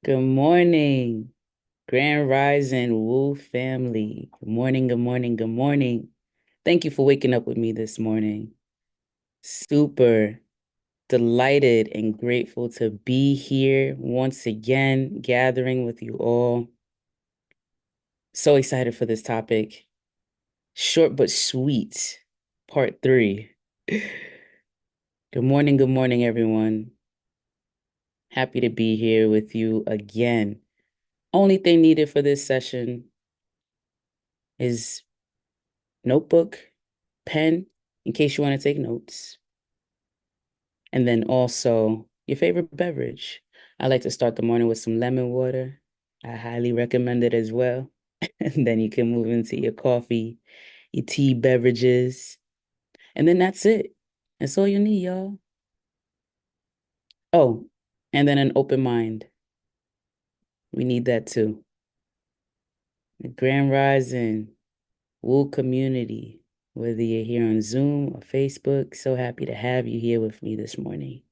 Good morning, Grand Rising Woo family. Good morning, good morning, good morning. Thank you for waking up with me this morning. Super delighted and grateful to be here once again, gathering with you all. So excited for this topic. Short but sweet, part 3. Good morning, everyone. Happy to be here with you again. Only thing needed for this session is notebook, pen, in case you want to take notes. And then also your favorite beverage. I like to start the morning with some lemon water. I highly recommend it as well. And then you can move into your coffee, your tea beverages. And then that's it. That's all you need, y'all. Oh, and then an open mind. We need that too. The Grand Rising Woo community, whether you're here on Zoom or Facebook, so happy to have you here with me this morning.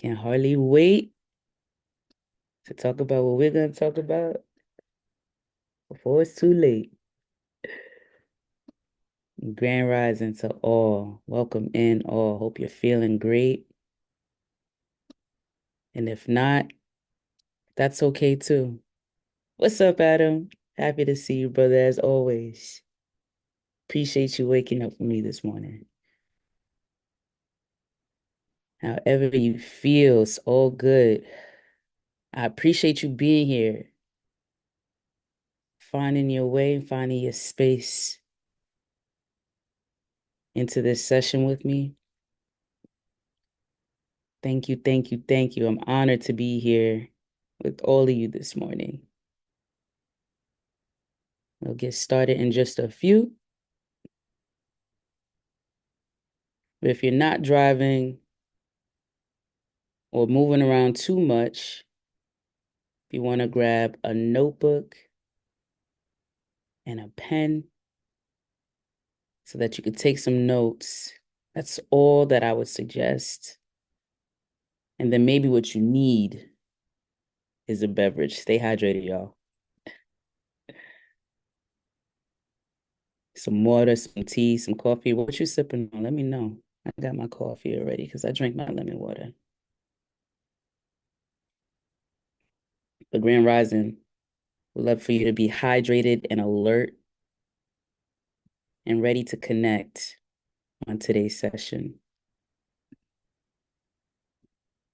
Can hardly wait to talk about what we're going to talk about before it's too late. Grand Rising to all. Welcome in all. Hope you're feeling great. And if not, that's okay too. What's up, Adam? Happy to see you, brother, as always. Appreciate you waking up for me this morning. However you feel, it's all good. I appreciate you being here, finding your way, finding your space into this session with me. Thank you, thank you, thank you. I'm honored to be here with all of you this morning. We'll get started in just a few. But if you're not driving or moving around too much, if you want to grab a notebook and a pen so that you could take some notes, that's all that I would suggest. And then maybe what you need is a beverage. Stay hydrated, y'all. Some water, some tea, some coffee. What you sipping on? Let me know. I got my coffee already because I drank my lemon water. The Grand Rising, would love for you to be hydrated and alert and ready to connect on today's session.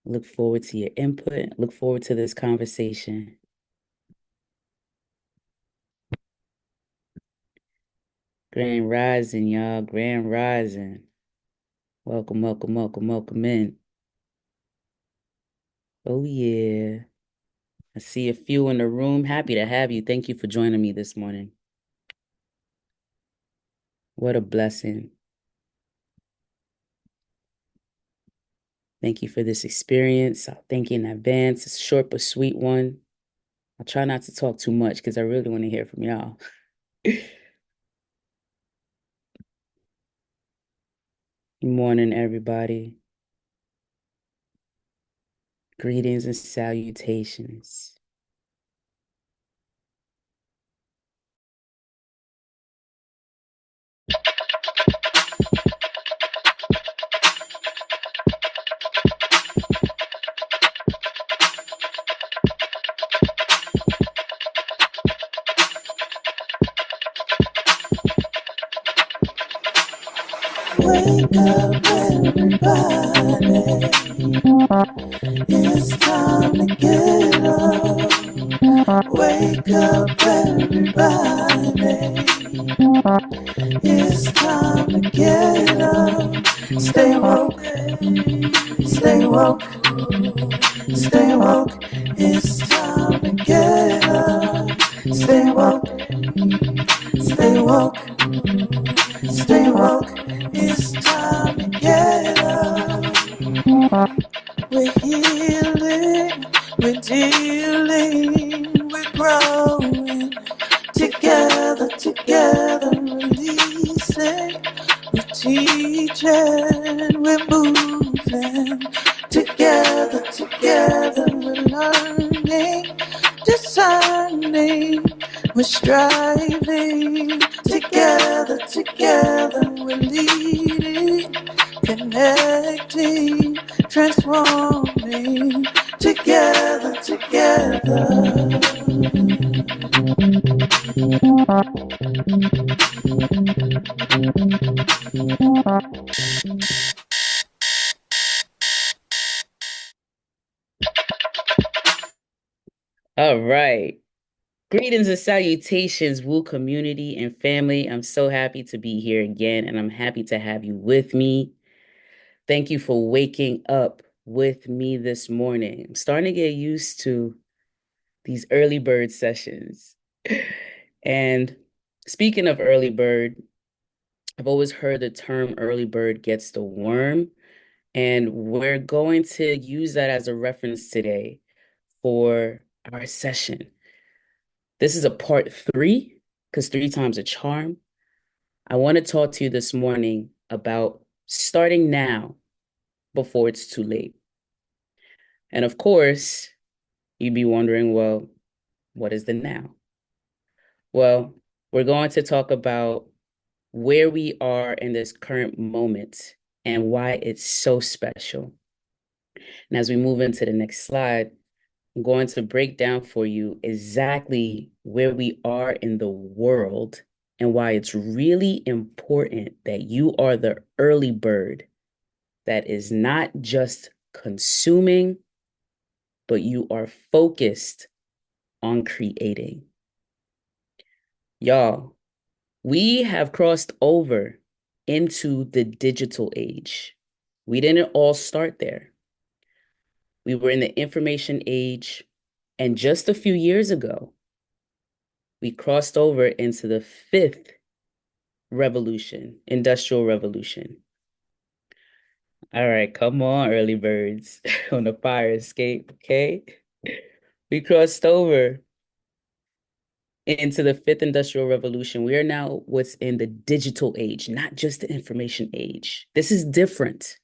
Look forward to your input. Look forward to this conversation. Grand Rising, y'all. Grand Rising. Welcome, welcome, welcome, welcome in. Oh, yeah. I see a few in the room. Happy to have you. Thank you for joining me this morning. What a blessing. Thank you for this experience. I'll thank you in advance. It's a short but sweet one. I'll try not to talk too much because I really want to hear from y'all. Good morning, everybody. Greetings and salutations. Wake up, everybody. It's time to get up. Wake up, everybody. It's time to get up. Stay woke, stay woke, stay woke. It's time to get up. Stay woke, stay woke, stay woke. It's time to get up. We're healing, we're dealing, we're growing. Together, together, releasing. We're teaching, we're moving. believing. Together we're learning, discerning, we're striving. Together we're leading, connecting, transforming. Together. All right. Greetings and salutations, Woo community and family. I'm so happy to be here again, and I'm happy to have you with me. Thank you for waking up with me this morning. I'm starting to get used to these early bird sessions. And speaking of early bird, I've always heard the term early bird gets the worm, and we're going to use that as a reference today for our session. This is a part 3, because 3 times a charm. I want to talk to you this morning about starting now before it's too late. And of course, you'd be wondering, well, what is the now? Well, we're going to talk about where we are in this current moment and why it's so special. And as we move into the next slide, I'm going to break down for you exactly where we are in the world and why it's really important that you are the early bird that is not just consuming, but you are focused on creating. Y'all, we have crossed over into the digital age. We didn't all start there. We were in the information age, and just a few years ago, we crossed over into the 5th revolution, industrial revolution. All right, come on, early birds on the fire escape, okay? We crossed over into the 5th industrial revolution. We are now what's in the digital age, not just the information age. This is different.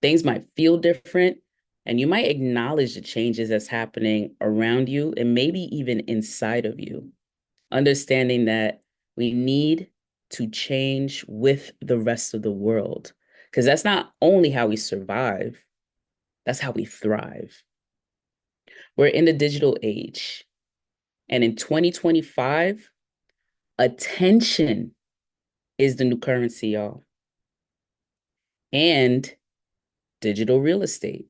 Things might feel different, and you might acknowledge the changes that's happening around you and maybe even inside of you. Understanding that we need to change with the rest of the world, because that's not only how we survive, that's how we thrive. We're in the digital age, and in 2025, attention is the new currency, y'all, and digital real estate.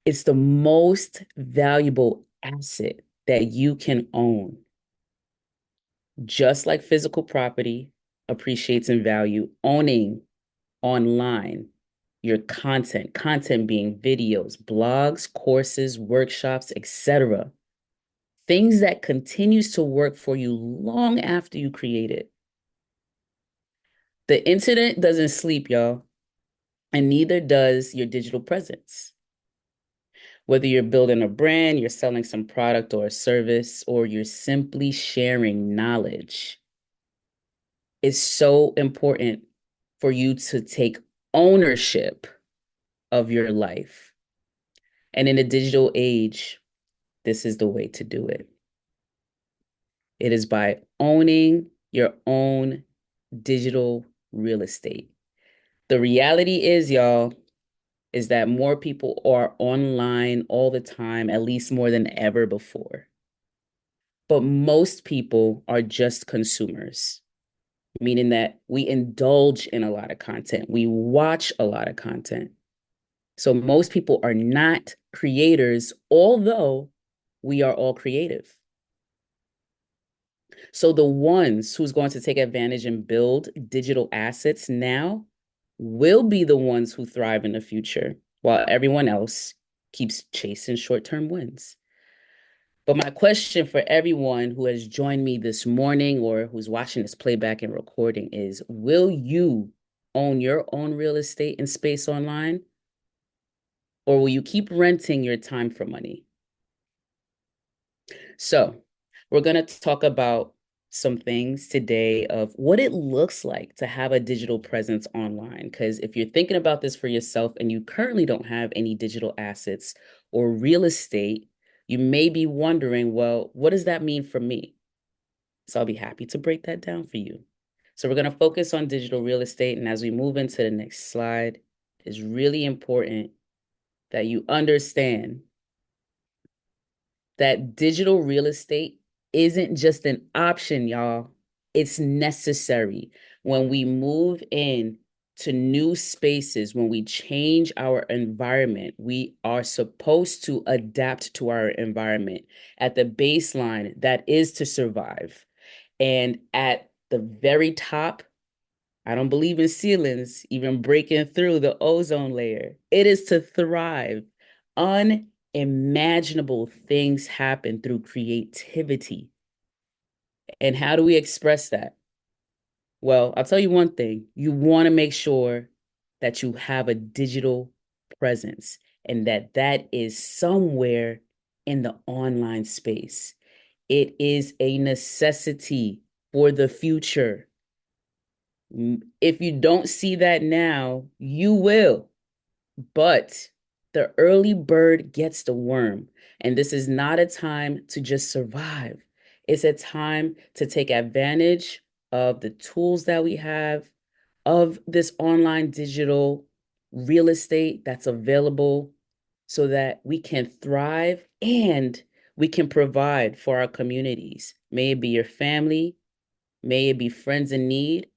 It's the most valuable asset that you can own. Just like physical property appreciates in value, owning online your content being videos, blogs, courses, workshops, etc. Things that continues to work for you long after you create it. The internet doesn't sleep, y'all, and neither does your digital presence. Whether you're building a brand, you're selling some product or a service, or you're simply sharing knowledge, it's so important for you to take ownership of your life. And in a digital age, this is the way to do it. It is by owning your own digital real estate. The reality is, y'all, is that more people are online all the time, at least more than ever before. But most people are just consumers, meaning that we indulge in a lot of content. We watch a lot of content. So most people are not creators, although we are all creative. So the ones who's going to take advantage and build digital assets now will be the ones who thrive in the future, while everyone else keeps chasing short-term wins. But my question for everyone who has joined me this morning or who's watching this playback and recording is, will you own your own real estate and space online? Or will you keep renting your time for money? So we're going to talk about some things today of what it looks like to have a digital presence online. Because if you're thinking about this for yourself and you currently don't have any digital assets or real estate, you may be wondering, well, what does that mean for me? So I'll be happy to break that down for you. So we're going to focus on digital real estate. And as we move into the next slide, it's really important that you understand that digital real estate isn't just an option, y'all. It's necessary. When we move in to new spaces, when we change our environment, we are supposed to adapt to our environment. At the baseline, that is to survive. And at the very top, I don't believe in ceilings, even breaking through the ozone layer. It is to thrive. Unimaginable things happen through creativity. And how do we express that? Well, I'll tell you one thing. You want to make sure that you have a digital presence and that is somewhere in the online space. It is a necessity for the future. If you don't see that now, you will. But the early bird gets the worm. And this is not a time to just survive. It's a time to take advantage of the tools that we have, of this online digital real estate that's available so that we can thrive and we can provide for our communities. May it be your family, may it be friends in need,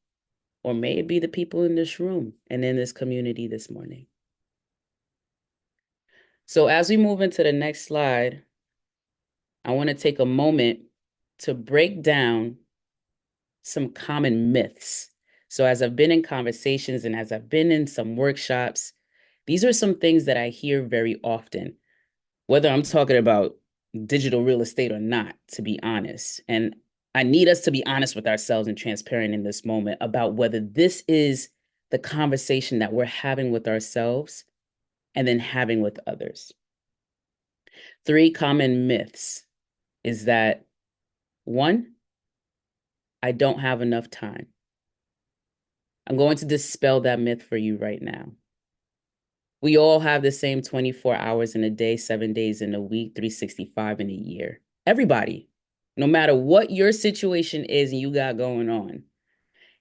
or may it be the people in this room and in this community this morning. So as we move into the next slide, I want to take a moment to break down some common myths. So as I've been in conversations and as I've been in some workshops, these are some things that I hear very often, whether I'm talking about digital real estate or not, to be honest. And I need us to be honest with ourselves and transparent in this moment about whether this is the conversation that we're having with ourselves and then having with others. Three common myths is that one, I don't have enough time. I'm going to dispel that myth for you right now. We all have the same 24 hours in a day, 7 days in a week, 365 in a year. Everybody, no matter what your situation is and you got going on,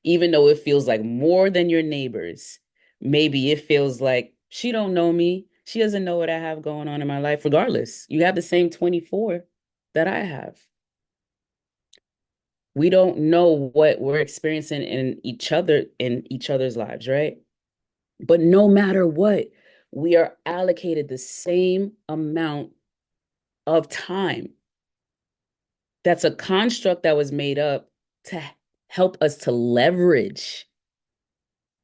even though it feels like more than your neighbors, maybe it feels like she don't know me. She doesn't know what I have going on in my life. Regardless, you have the same 24 that I have. We don't know what we're experiencing in each other's lives, right? But no matter what, we are allocated the same amount of time. That's a construct that was made up to help us to leverage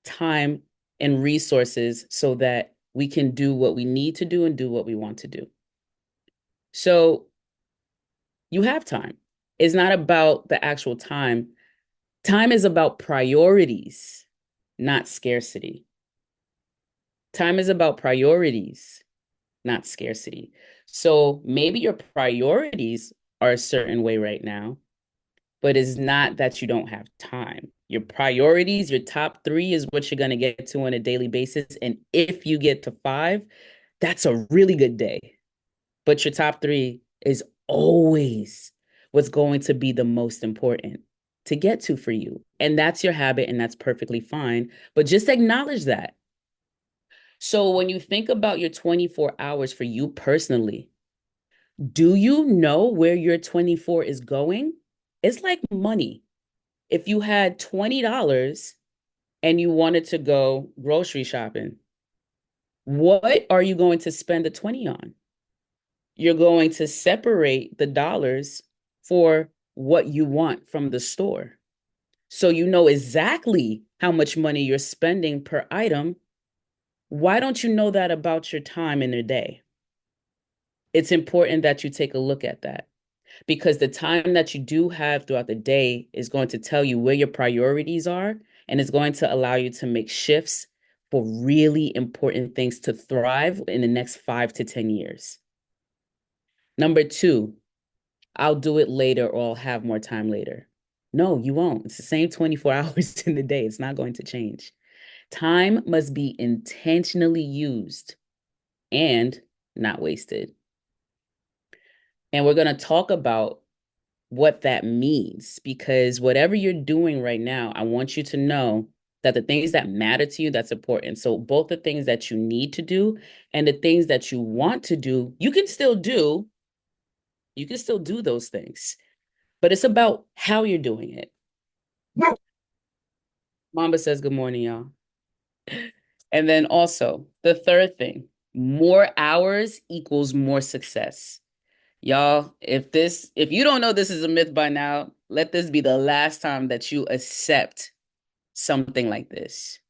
time and resources so that we can do what we need to do and do what we want to do. So you have time. It's not about the actual time. Time is about priorities, not scarcity. Time is about priorities, not scarcity. So maybe your priorities are a certain way right now, but it's not that you don't have time. Your priorities, your top three is what you're going to get to on a daily basis. And if you get to five, that's a really good day. But your top three is always what's going to be the most important to get to for you. And that's your habit, and that's perfectly fine. But just acknowledge that. So when you think about your 24 hours for you personally, do you know where your 24 is going? It's like money. If you had $20 and you wanted to go grocery shopping, what are you going to spend the 20 on? You're going to separate the dollars for what you want from the store. So you know exactly how much money you're spending per item. Why don't you know that about your time in a day? It's important that you take a look at that because the time that you do have throughout the day is going to tell you where your priorities are and it's going to allow you to make shifts for really important things to thrive in the next 5 to 10 years. Number two, I'll do it later or I'll have more time later. No, you won't. It's the same 24 hours in the day. It's not going to change. Time must be intentionally used and not wasted. And we're going to talk about what that means because whatever you're doing right now, I want you to know that the things that matter to you, that's important. So both the things that you need to do and the things that you want to do, you can still do. You can still do those things, but it's about how you're doing it. Mamba says good morning, y'all. And then also the third thing, more hours equals more success. Y'all, if you don't know this is a myth by now, let this be the last time that you accept something like this.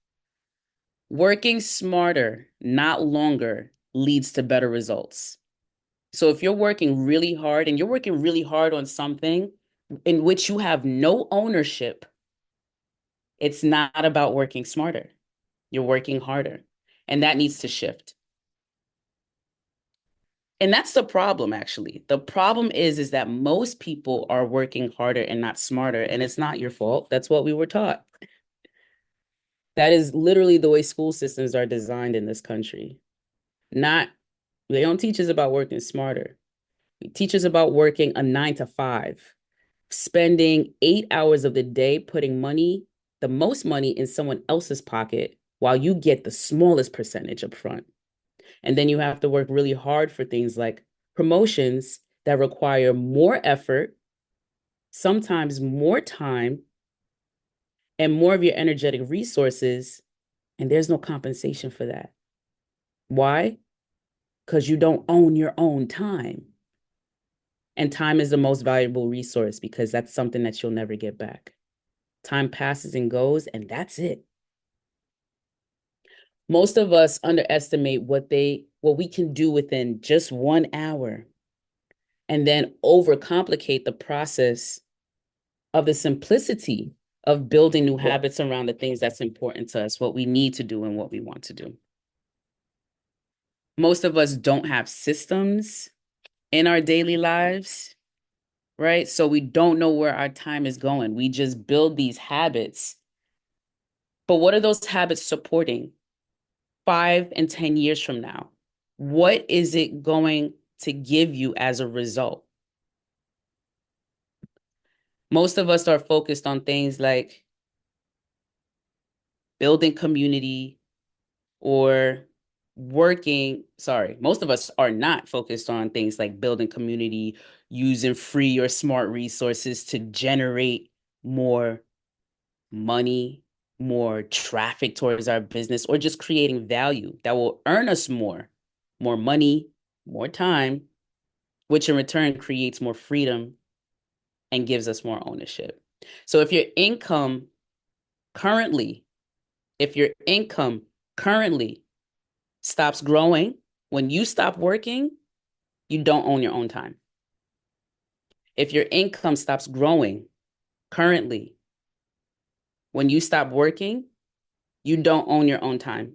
Working smarter, not longer, leads to better results. So if you're working really hard and you're working really hard on something in which you have no ownership, it's not about working smarter. You're working harder. And that needs to shift. And that's the problem, actually. The problem is that most people are working harder and not smarter, and it's not your fault. That's what we were taught. That is literally the way school systems are designed in this country. Not, they don't teach us about working smarter. They teach us about working a 9 to 5, spending 8 hours of the day putting money, the most money in someone else's pocket while you get the smallest percentage up front. And then you have to work really hard for things like promotions that require more effort, sometimes more time, and more of your energetic resources. And there's no compensation for that. Why? Because you don't own your own time. And time is the most valuable resource because that's something that you'll never get back. Time passes and goes, and that's it. Most of us underestimate what we can do within just 1 hour and then overcomplicate the process of the simplicity of building new habits around the things that's important to us, what we need to do and what we want to do. Most of us don't have systems in our daily lives, right? So we don't know where our time is going. We just build these habits. But what are those habits supporting 5 and 10 years from now? What is it going to give you as a result? Most of us are focused on things like building community or most of us are not focused on things like building community, using free or smart resources to generate more money, more traffic towards our business, or just creating value that will earn us more money, more time, which in return creates more freedom and gives us more ownership. So currently, if your income currently stops growing, when you stop working, you don't own your own time. If your income stops growing currently, when you stop working, you don't own your own time.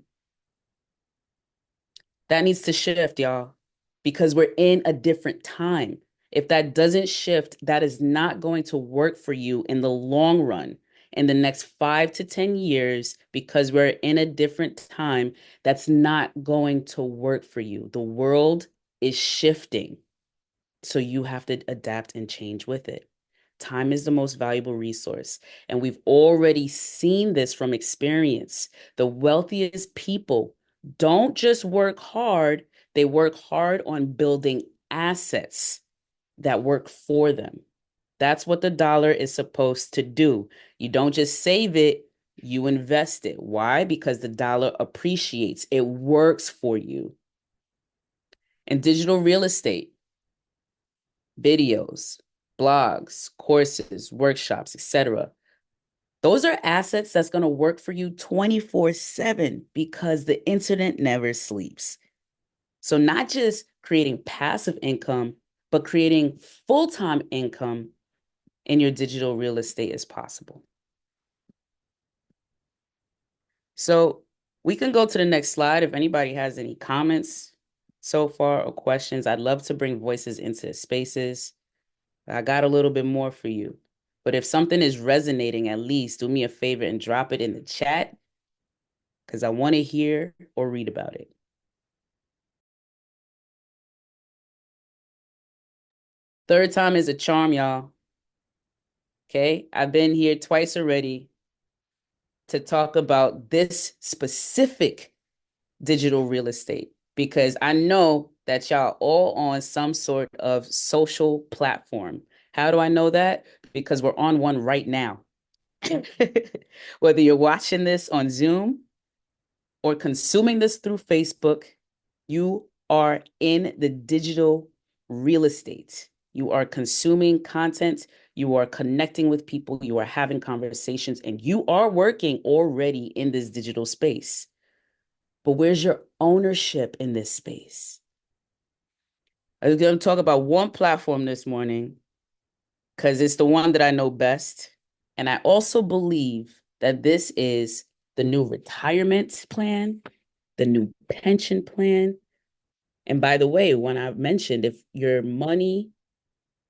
That needs to shift, y'all, because we're in a different time. If that doesn't shift, that is not going to work for you in the long run, in the next 5 to 10 years, because we're in a different time. That's not going to work for you. The world is shifting. So you have to adapt and change with it. Time is the most valuable resource. And we've already seen this from experience. The wealthiest people don't just work hard, they work hard on building assets that work for them. That's what the dollar is supposed to do. You don't just save it, you invest it. Why? Because the dollar appreciates, it works for you. And digital real estate, videos, blogs, courses, workshops, etc. Those are assets that's going to work for you 24/7 because the internet never sleeps. So not just creating passive income, but creating full-time income in your digital real estate is possible. So we can go to the next slide if anybody has any comments so far or questions. I'd love to bring voices into spaces. I got a little bit more for you. But if something is resonating, at least do me a favor and drop it in the chat because I want to hear or read about it. Third time is a charm, y'all. Okay. I've been here twice already to talk about this specific digital real estate because I know that y'all all on some sort of social platform. How do I know that? Because we're on one right now. Whether you're watching this on Zoom or consuming this through Facebook, you are in the digital real estate. You are consuming content, you are connecting with people, you are having conversations, and you are working already in this digital space. But where's your ownership in this space? I was going to talk about one platform this morning because it's the one that I know best. And I also believe that this is the new retirement plan, the new pension plan. And by the way, when I mentioned if your money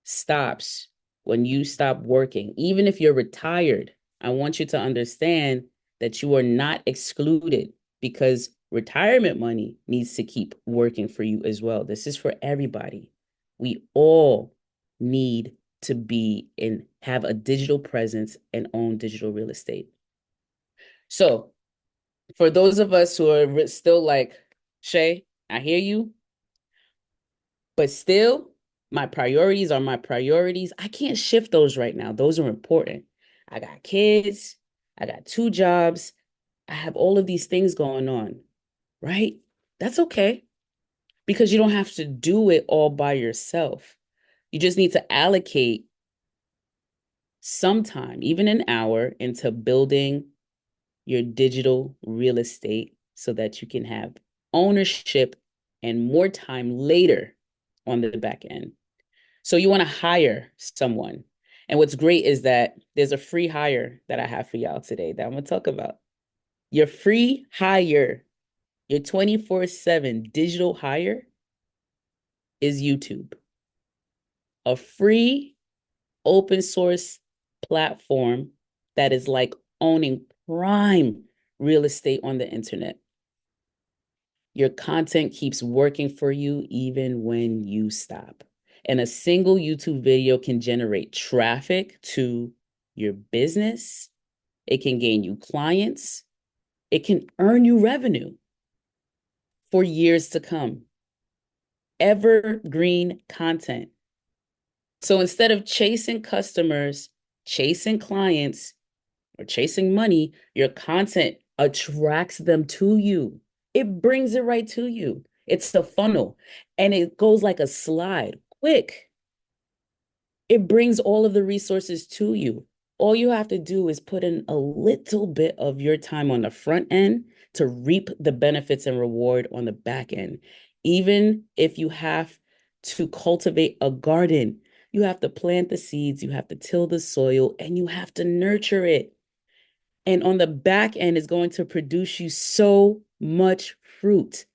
stops when you stop working, even if you're retired, I want you to understand that you are not excluded because retirement money needs to keep working for you as well. This is for everybody. We all need to be and have a digital presence and own digital real estate. So, for those of us who are still like, Shay, I hear you, but still, my priorities are my priorities. I can't shift those right now. Those are important. I got kids, I got two jobs, I have all of these things going on, right? That's okay because you don't have to do it all by yourself. You just need to allocate some time, even an hour, into building your digital real estate so that you can have ownership and more time later on the back end. So you want to hire someone. And what's great is that there's a free hire that I have for y'all today that I'm going to talk about. Your free hire, your 24/7 digital hire is YouTube, a free open source platform that is like owning prime real estate on the internet. Your content keeps working for you even when you stop. And a single YouTube video can generate traffic to your business. It can gain you clients. It can earn you revenue for years to come. Evergreen content. So instead of chasing customers, chasing clients, or chasing money, your content attracts them to you. It brings it right to you. It's the funnel and it goes like a slide, quick. It brings all of the resources to you. All you have to do is put in a little bit of your time on the front end to reap the benefits and reward on the back end. Even if you have to cultivate a garden, you have to plant the seeds, you have to till the soil, and you have to nurture it. And on the back end is going to produce you so much fruit.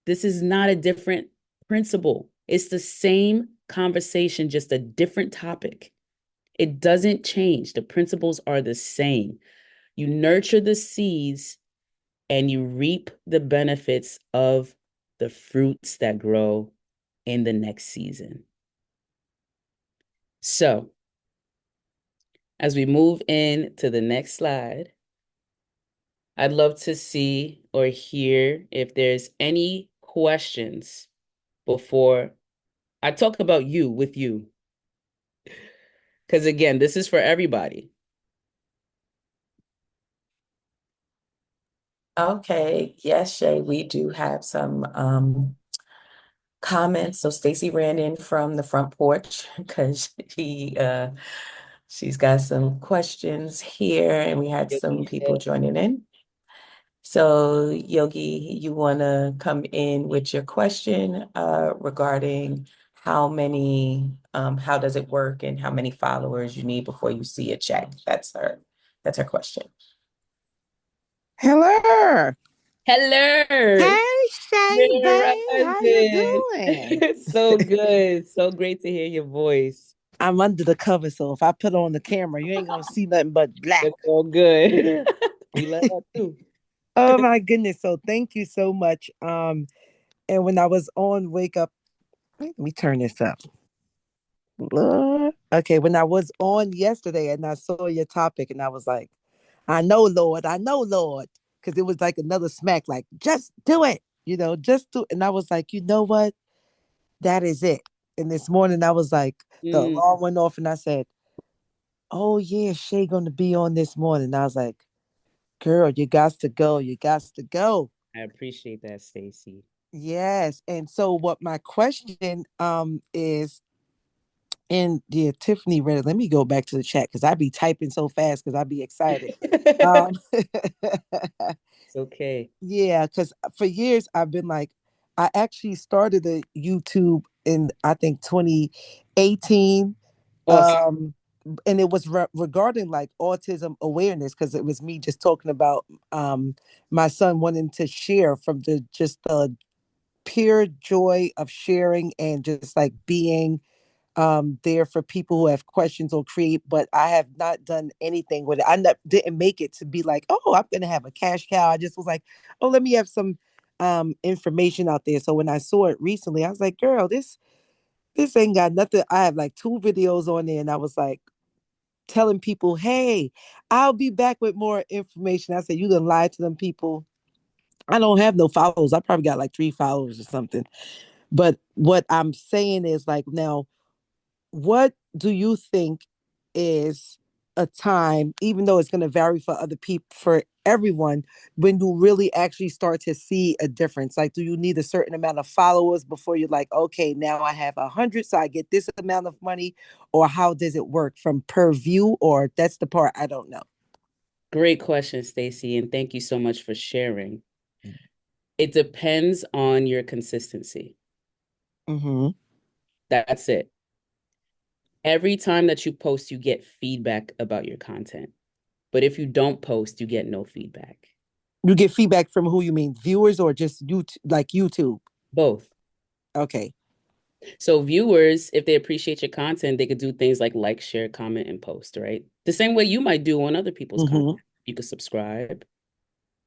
This is not a different principle. It's the same conversation, just a different topic. It doesn't change. The principles are the same. You nurture the seeds and you reap the benefits of the fruits that grow in the next season. So, as we move in to the next slide, I'd love to see or hear if there's any questions before I talk about you with you. Because again, this is for everybody. Okay, yes, Shay, we do have some comments. So Stacy ran in from the front porch because she's got some questions here, and we had some people joining in. So Yogi, you want to come in with your question regarding how does it work and how many followers you need before you see a check? That's her question. Hello. Hello. Hey, Shay, You're babe. How you rising. doing? So good. So great to hear your voice. I'm under the cover, so if I put on the camera, you ain't gonna see nothing but black. It's all good. We love that too. Oh my goodness. So thank you so much. And when I was on Wake Up, let me turn this up. Okay, when I was on yesterday and I saw your topic and I was like, I know, Lord. Because it was like another smack, like, just do it, just do it. And I was like, you know what? That is it. And this morning I was like, the Mm, alarm went off and I said, oh yeah, Shay gonna be on this morning. And I was like, girl, you got to go. You got to go. I appreciate that, Stacy. Yes. And so what my question is, and yeah, Tiffany read it. Let me go back to the chat because I be typing so fast because I be excited. It's Um okay. yeah, because for years I've been like, I actually started a YouTube in I think 2018. Awesome. Um and it was regarding like autism awareness because it was me just talking about my son wanting to share from the just the pure joy of sharing and just like being there for people who have questions or create, but I have not done anything with it. Didn't make it to be like, oh, I'm gonna have a cash cow. I just was like, oh, let me have some information out there. So when I saw it recently, I was like, girl, this ain't got nothing. I have like two videos on there, and I was like telling people, hey, I'll be back with more information. I said, you done lie to them people. I don't have no followers. I probably got like 3 followers or something. But what I'm saying is like now, what do you think is a time, even though it's going to vary for other people, for everyone, when you really actually start to see a difference? Like, do you need a certain amount of followers before you're like, okay, now I have 100, so I get this amount of money? Or how does it work from per view? Or that's the part I don't know. Great question, Stacy, and thank you so much for sharing. It depends on your consistency. Mm-hmm. That's it. Every time that you post, you get feedback about your content. But if you don't post, you get no feedback. You get feedback from who, you mean viewers or just YouTube, like YouTube? Both. Okay. So viewers, if they appreciate your content, they could do things like, share, comment, and post, right? The same way you might do on other people's content. Mm-hmm. You could subscribe.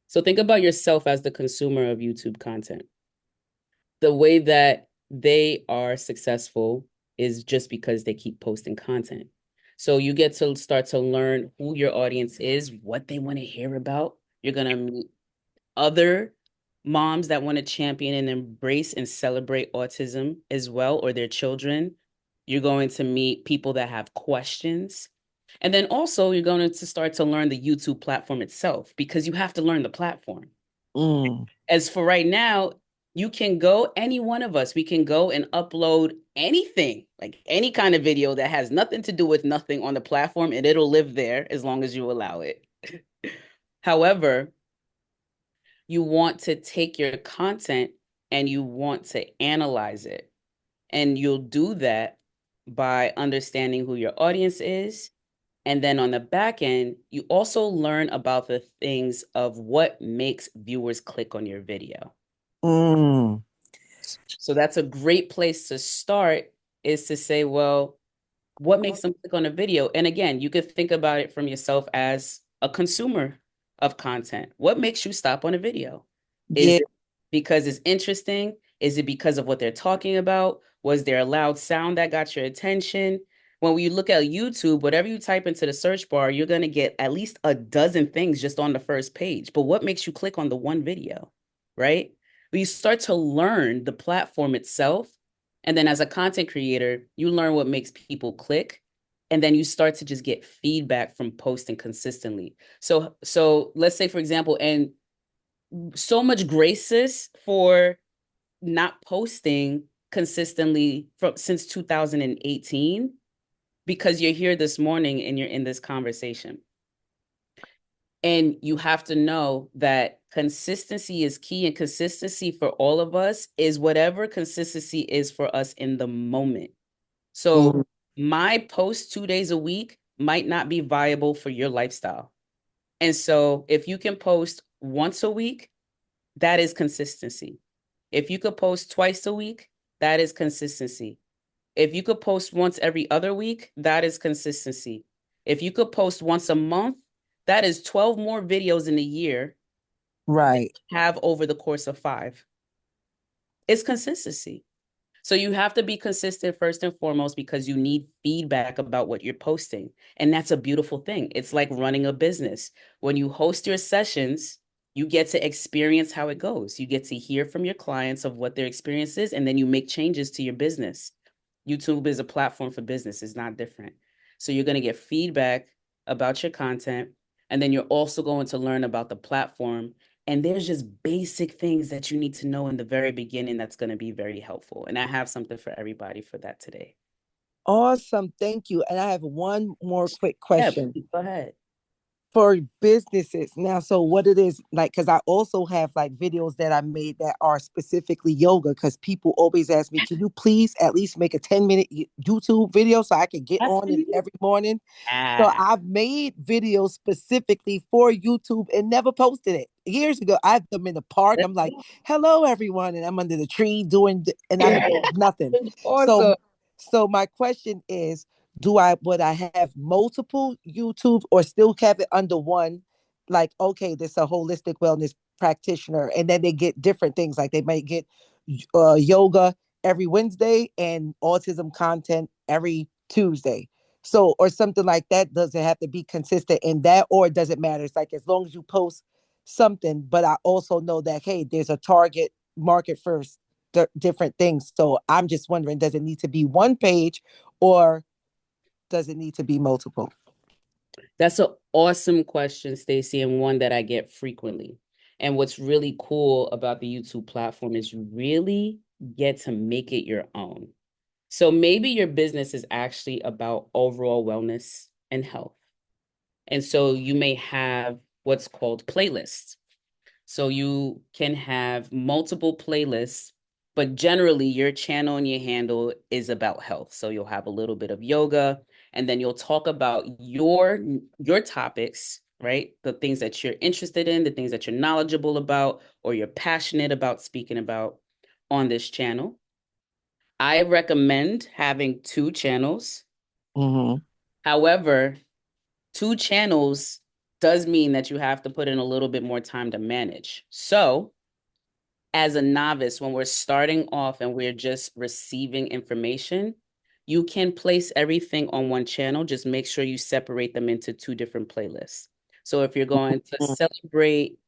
So think about yourself as the consumer of YouTube content. The way that they are successful is just because they keep posting content. So you get to start to learn who your audience is, what they want to hear about. You're going to meet other moms that want to champion and embrace and celebrate autism as well, or their children. You're going to meet people that have questions. And then also, you're going to start to learn the YouTube platform itself because you have to learn the platform. Mm. As for right now, you can go, any one of us, we can go and upload anything, like any kind of video that has nothing to do with nothing on the platform, and it'll live there as long as you allow it. However, you want to take your content and you want to analyze it. And you'll do that by understanding who your audience is. And then on the back end, you also learn about the things of what makes viewers click on your video. Mm. So that's a great place to start, is to say, well, what makes them click on a video? And again, you could think about it from yourself as a consumer of content. What makes you stop on a video? Is Yeah. it because it's interesting? Is it because of what they're talking about? Was there a loud sound that got your attention? When we look at YouTube, whatever you type into the search bar, you're going to get at least a dozen things just on the first page. But what makes you click on the one video, right? When you start to learn the platform itself, and then as a content creator, you learn what makes people click. And then you start to just get feedback from posting consistently. So let's say, for example, and so much graces for not posting consistently from since 2018, because you're here this morning and you're in this conversation. And you have to know that consistency is key, and consistency for all of us is whatever consistency is for us in the moment. So Mm. my post 2 days a week might not be viable for your lifestyle. And so if you can post once a week, that is consistency. If you could post twice a week, that is consistency. If you could post once every other week, that is consistency. If you could post once a month, that is 12 more videos in a year than Right. you have over the course of 5. It's consistency. So you have to be consistent first and foremost because you need feedback about what you're posting. And that's a beautiful thing. It's like running a business. When you host your sessions, you get to experience how it goes. You get to hear from your clients of what their experience is, and then you make changes to your business. YouTube is a platform for business, it's not different. So you're going to get feedback about your content, and then you're also going to learn about the platform. And there's just basic things that you need to know in the very beginning that's going to be very helpful. And I have something for everybody for that today. Awesome. Thank you. And I have one more quick Yeah, question go ahead. for businesses now. So what it is like, because I also have like videos that I made that are specifically yoga, because people always ask me, can you please at least make a 10-minute YouTube video so I can get That's on for it you. every morning? So Ah, I've made videos specifically for YouTube and never posted it. Years ago, I had them in the park. I'm like, hello, everyone. And I'm under the tree and I have nothing. awesome. So my question is, would I have multiple YouTube or still have it under one? Like, okay, this is a holistic wellness practitioner. And then they get different things. Like they might get yoga every Wednesday and autism content every Tuesday. So, or something like that. Does it have to be consistent in that, or does it matter? It's like as long as you post something, but I also know that, hey, there's a target market for different things. So I'm just wondering, does it need to be one page or does it need to be multiple? That's an awesome question, Stacey, and one that I get frequently. And what's really cool about the YouTube platform is you really get to make it your own. So maybe your business is actually about overall wellness and health. And so you may have what's called playlists. So you can have multiple playlists, but generally your channel and your handle is about health. So you'll have a little bit of yoga, and then you'll talk about your topics, right? The things that you're interested in, the things that you're knowledgeable about, or you're passionate about speaking about on this channel. I recommend having 2 channels. Mm-hmm. However, 2 channels does mean that you have to put in a little bit more time to manage. So as a novice, when we're starting off and we're just receiving information, you can place everything on one channel. Just make sure you separate them into 2 different playlists. So if you're going to celebrate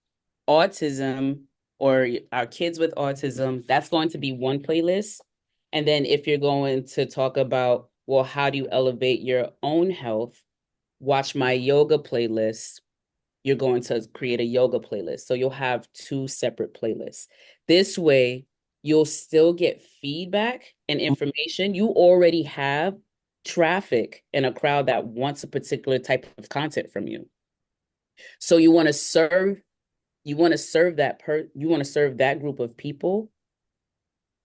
autism or our kids with autism, that's going to be one playlist. And then if you're going to talk about, well, how do you elevate your own health? Watch my yoga playlist. You're going to create a yoga playlist. So you'll have 2 separate playlists. This way, you'll still get feedback and information. You already have traffic and a crowd that wants a particular type of content from you. So you want to serve that group of people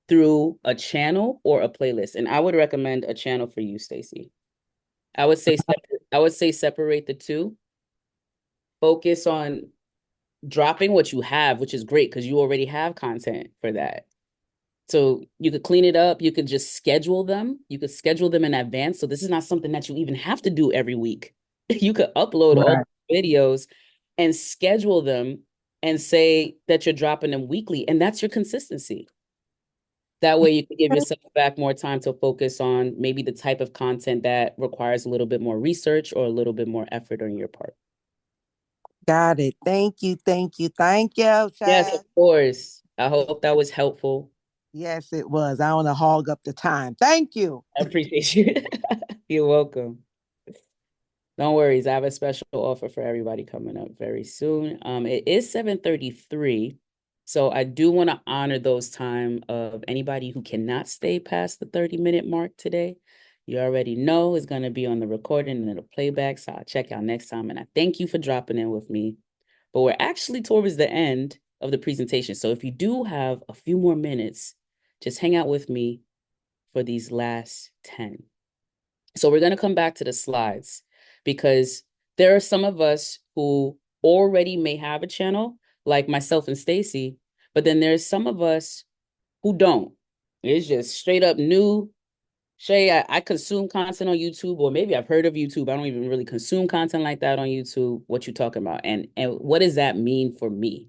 through a channel or a playlist. And I would recommend a channel for you, Stacey. I would say separate the two. Focus on dropping what you have, which is great because you already have content for that. So you could clean it up. You could just schedule them. You could schedule them in advance. So this is not something that you even have to do every week. You could upload all Right. the videos and schedule them and say that you're dropping them weekly. And that's your consistency. That way you can give yourself back more time to focus on maybe the type of content that requires a little bit more research or a little bit more effort on your part. Got it. Thank you. Thank you. Thank you, Yes, of Chad. course. I hope that was helpful. Yes, it was. I want to hog up the time. Thank you. I appreciate you. You're welcome. No worries. I have a special offer for everybody coming up very soon. It is 7:33. So I do want to honor those time of anybody who cannot stay past the 30-minute mark today. You already know it's going to be on the recording and the playback. So I'll check out next time. And I thank you for dropping in with me. But we're actually towards the end of the presentation. So if you do have a few more minutes, just hang out with me for these last 10. So we're going to come back to the slides because there are some of us who already may have a channel, like myself and Stacy, but then there's some of us who don't. It's just straight up new, Shay, I consume content on YouTube, or maybe I've heard of YouTube. I don't even really consume content like that on YouTube. What you talking about? And what does that mean for me?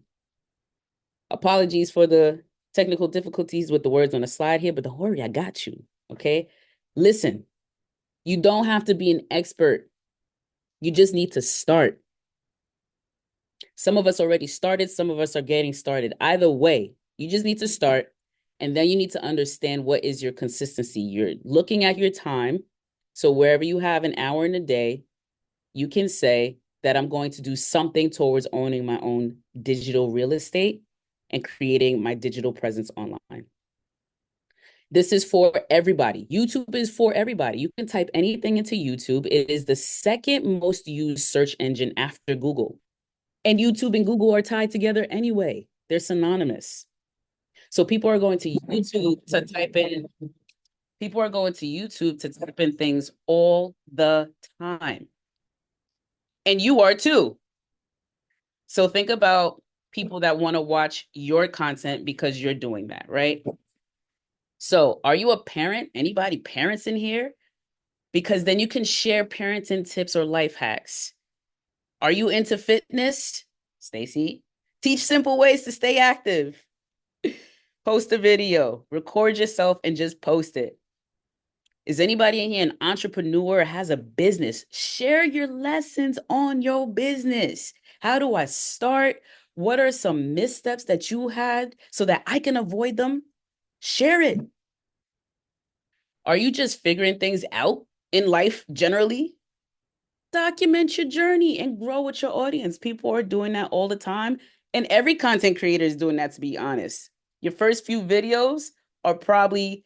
Apologies for the technical difficulties with the words on the slide here, but don't worry, I got you. Okay. Listen, you don't have to be an expert. You just need to start. Some of us already started, some of us are getting started. Either way, you just need to start. And then you need to understand what is your consistency. You're looking at your time. So wherever you have an hour in a day, you can say that I'm going to do something towards owning my own digital real estate and creating my digital presence online. This is for everybody. YouTube is for everybody. You can type anything into YouTube. It is the second most used search engine after Google. And YouTube and Google are tied together anyway. They're synonymous. So people are going to YouTube to type in, people are going to YouTube to type in things all the time. And you are too. So think about people that want to watch your content because you're doing that, right? So are you a parent? Anybody parents in here? Because then you can share parenting tips or life hacks. Are you into fitness? Stacy, teach simple ways to stay active. Post a video, record yourself and just post it. Is anybody in here an entrepreneur or has a business? Share your lessons on your business. How do I start? What are some missteps that you had so that I can avoid them? Share it. Are you just figuring things out in life generally? Document your journey and grow with your audience. People are doing that all the time. And every content creator is doing that, to be honest. Your first few videos are probably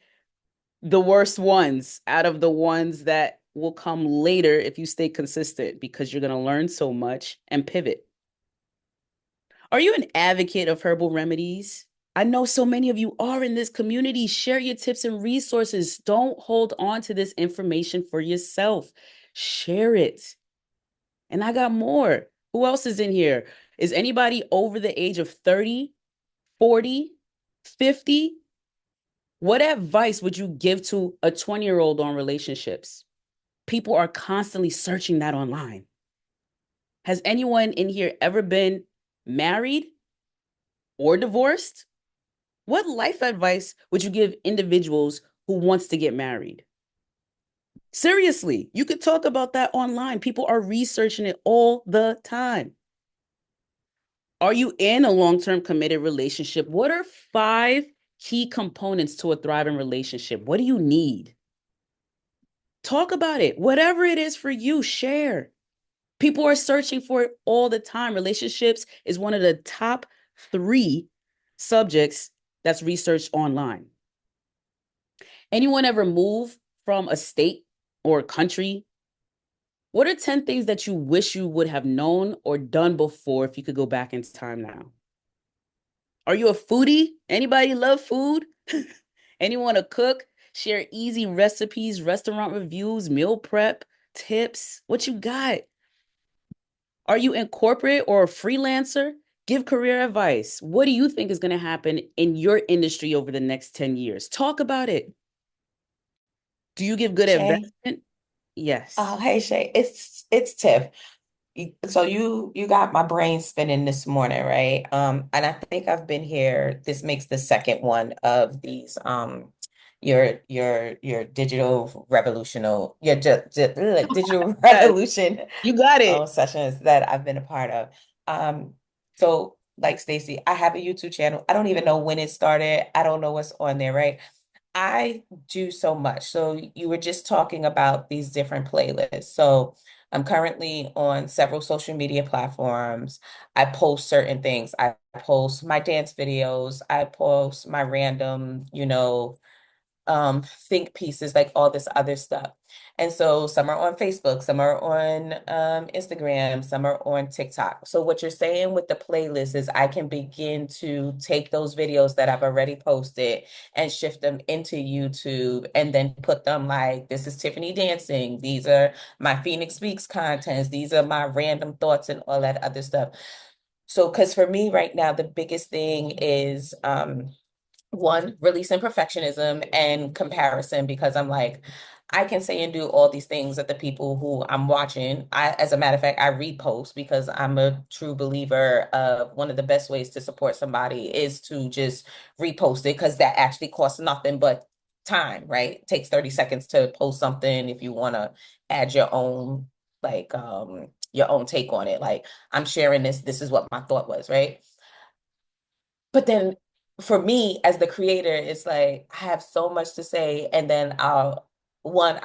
the worst ones out of the ones that will come later if you stay consistent because you're going to learn so much and pivot. Are you an advocate of herbal remedies? I know so many of you are in this community. Share your tips and resources. Don't hold on to this information for yourself. Share it. And I got more. Who else is in here? Is anybody over the age of 30, 40, 50? What advice would you give to a 20-year-old on relationships? People are constantly searching that online. Has anyone in here ever been married or divorced? What life advice would you give individuals who wants to get married? Seriously, you could talk about that online. People are researching it all the time. Are you in a long-term committed relationship? What are 5 key components to a thriving relationship? What do you need? Talk about it. Whatever it is for you, share. People are searching for it all the time. Relationships is one of the top 3 subjects that's researched online. Anyone ever move from a state or a country? What are 10 things that you wish you would have known or done before if you could go back in time now? Are you a foodie? Anybody love food? Anyone to cook? Share easy recipes, restaurant reviews, meal prep, tips. What you got? Are you in corporate or a freelancer? Give career advice. What do you think is going to happen in your industry over the next 10 years? Talk about it. Do you give good Shay. investment? Yes. Oh, hey Shay, it's Tiff. So you got my brain spinning this morning, right? And I think I've been here. This makes the second one of these your digital revolutional your digital Yes, revolution you got it. sessions that I've been a part of. So like Stacy, I have a YouTube channel. I don't even know when it started. I don't know what's on there, right? I do so much. So you were just talking about these different playlists. So I'm currently on several social media platforms. I post certain things. I post my dance videos. I post my random, think pieces, like all this other stuff. And so some are on Facebook, some are on Instagram, some are on TikTok. So what you're saying with the playlist is I can begin to take those videos that I've already posted and shift them into YouTube and then put them like, this is Tiffany dancing. These are my Phoenix Speaks contents. These are my random thoughts and all that other stuff. So, because for me right now, the biggest thing is one, releasing perfectionism and comparison, because I'm like, I can say and do all these things that the people who I'm watching, as a matter of fact, I repost because I'm a true believer of one of the best ways to support somebody is to just repost it, because that actually costs nothing but time, right? It takes 30 seconds to post something if you want to add your own, like, your own take on it. Like, I'm sharing this, this is what my thought was, right? But then for me as the creator, it's like I have so much to say. And then I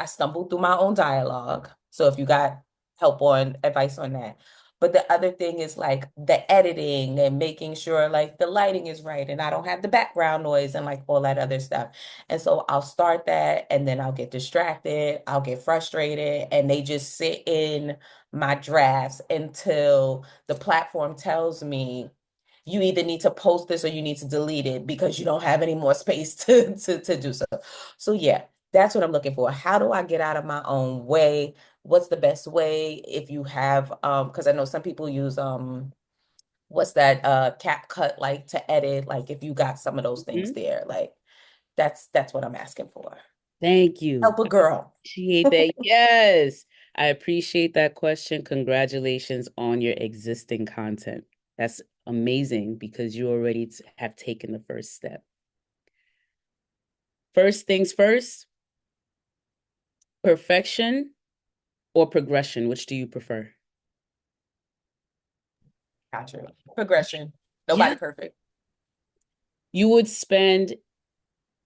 stumble through my own dialogue. So if you got help on advice on that. But the other thing is like the editing and making sure like the lighting is right and I don't have the background noise and like all that other stuff. And so I'll start that and then I'll get distracted, I'll get frustrated, and they just sit in my drafts until the platform tells me you either need to post this or you need to delete it because you don't have any more space to do so. So yeah, that's what I'm looking for. How do I get out of my own way? What's the best way if you have because I know some people use what's that CapCut like to edit, like if you got some of those things Mhm. there, like that's what I'm asking for. Thank you. Help a girl. Appreciate that. Yes, I appreciate that question. Congratulations on your existing content. That's amazing because you already have taken the first step. First things first, perfection or progression, which do you prefer? Gotcha. Progression. Yeah. Nobody perfect. You would spend,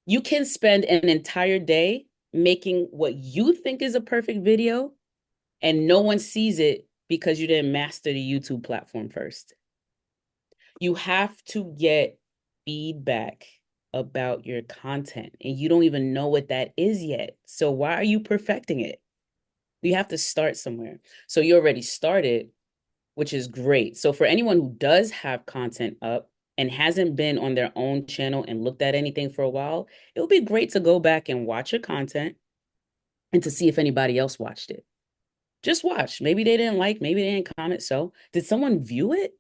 you can spend an entire day making what you think is a perfect video and no one sees it because you didn't master the YouTube platform first. You have to get feedback about your content and you don't even know what that is yet. So why are you perfecting it? You have to start somewhere. So you already started, which is great. So for anyone who does have content up and hasn't been on their own channel and looked at anything for a while, it would be great to go back and watch your content and to see if anybody else watched it. Just watch. Maybe they didn't like, maybe they didn't comment. So, did someone view it?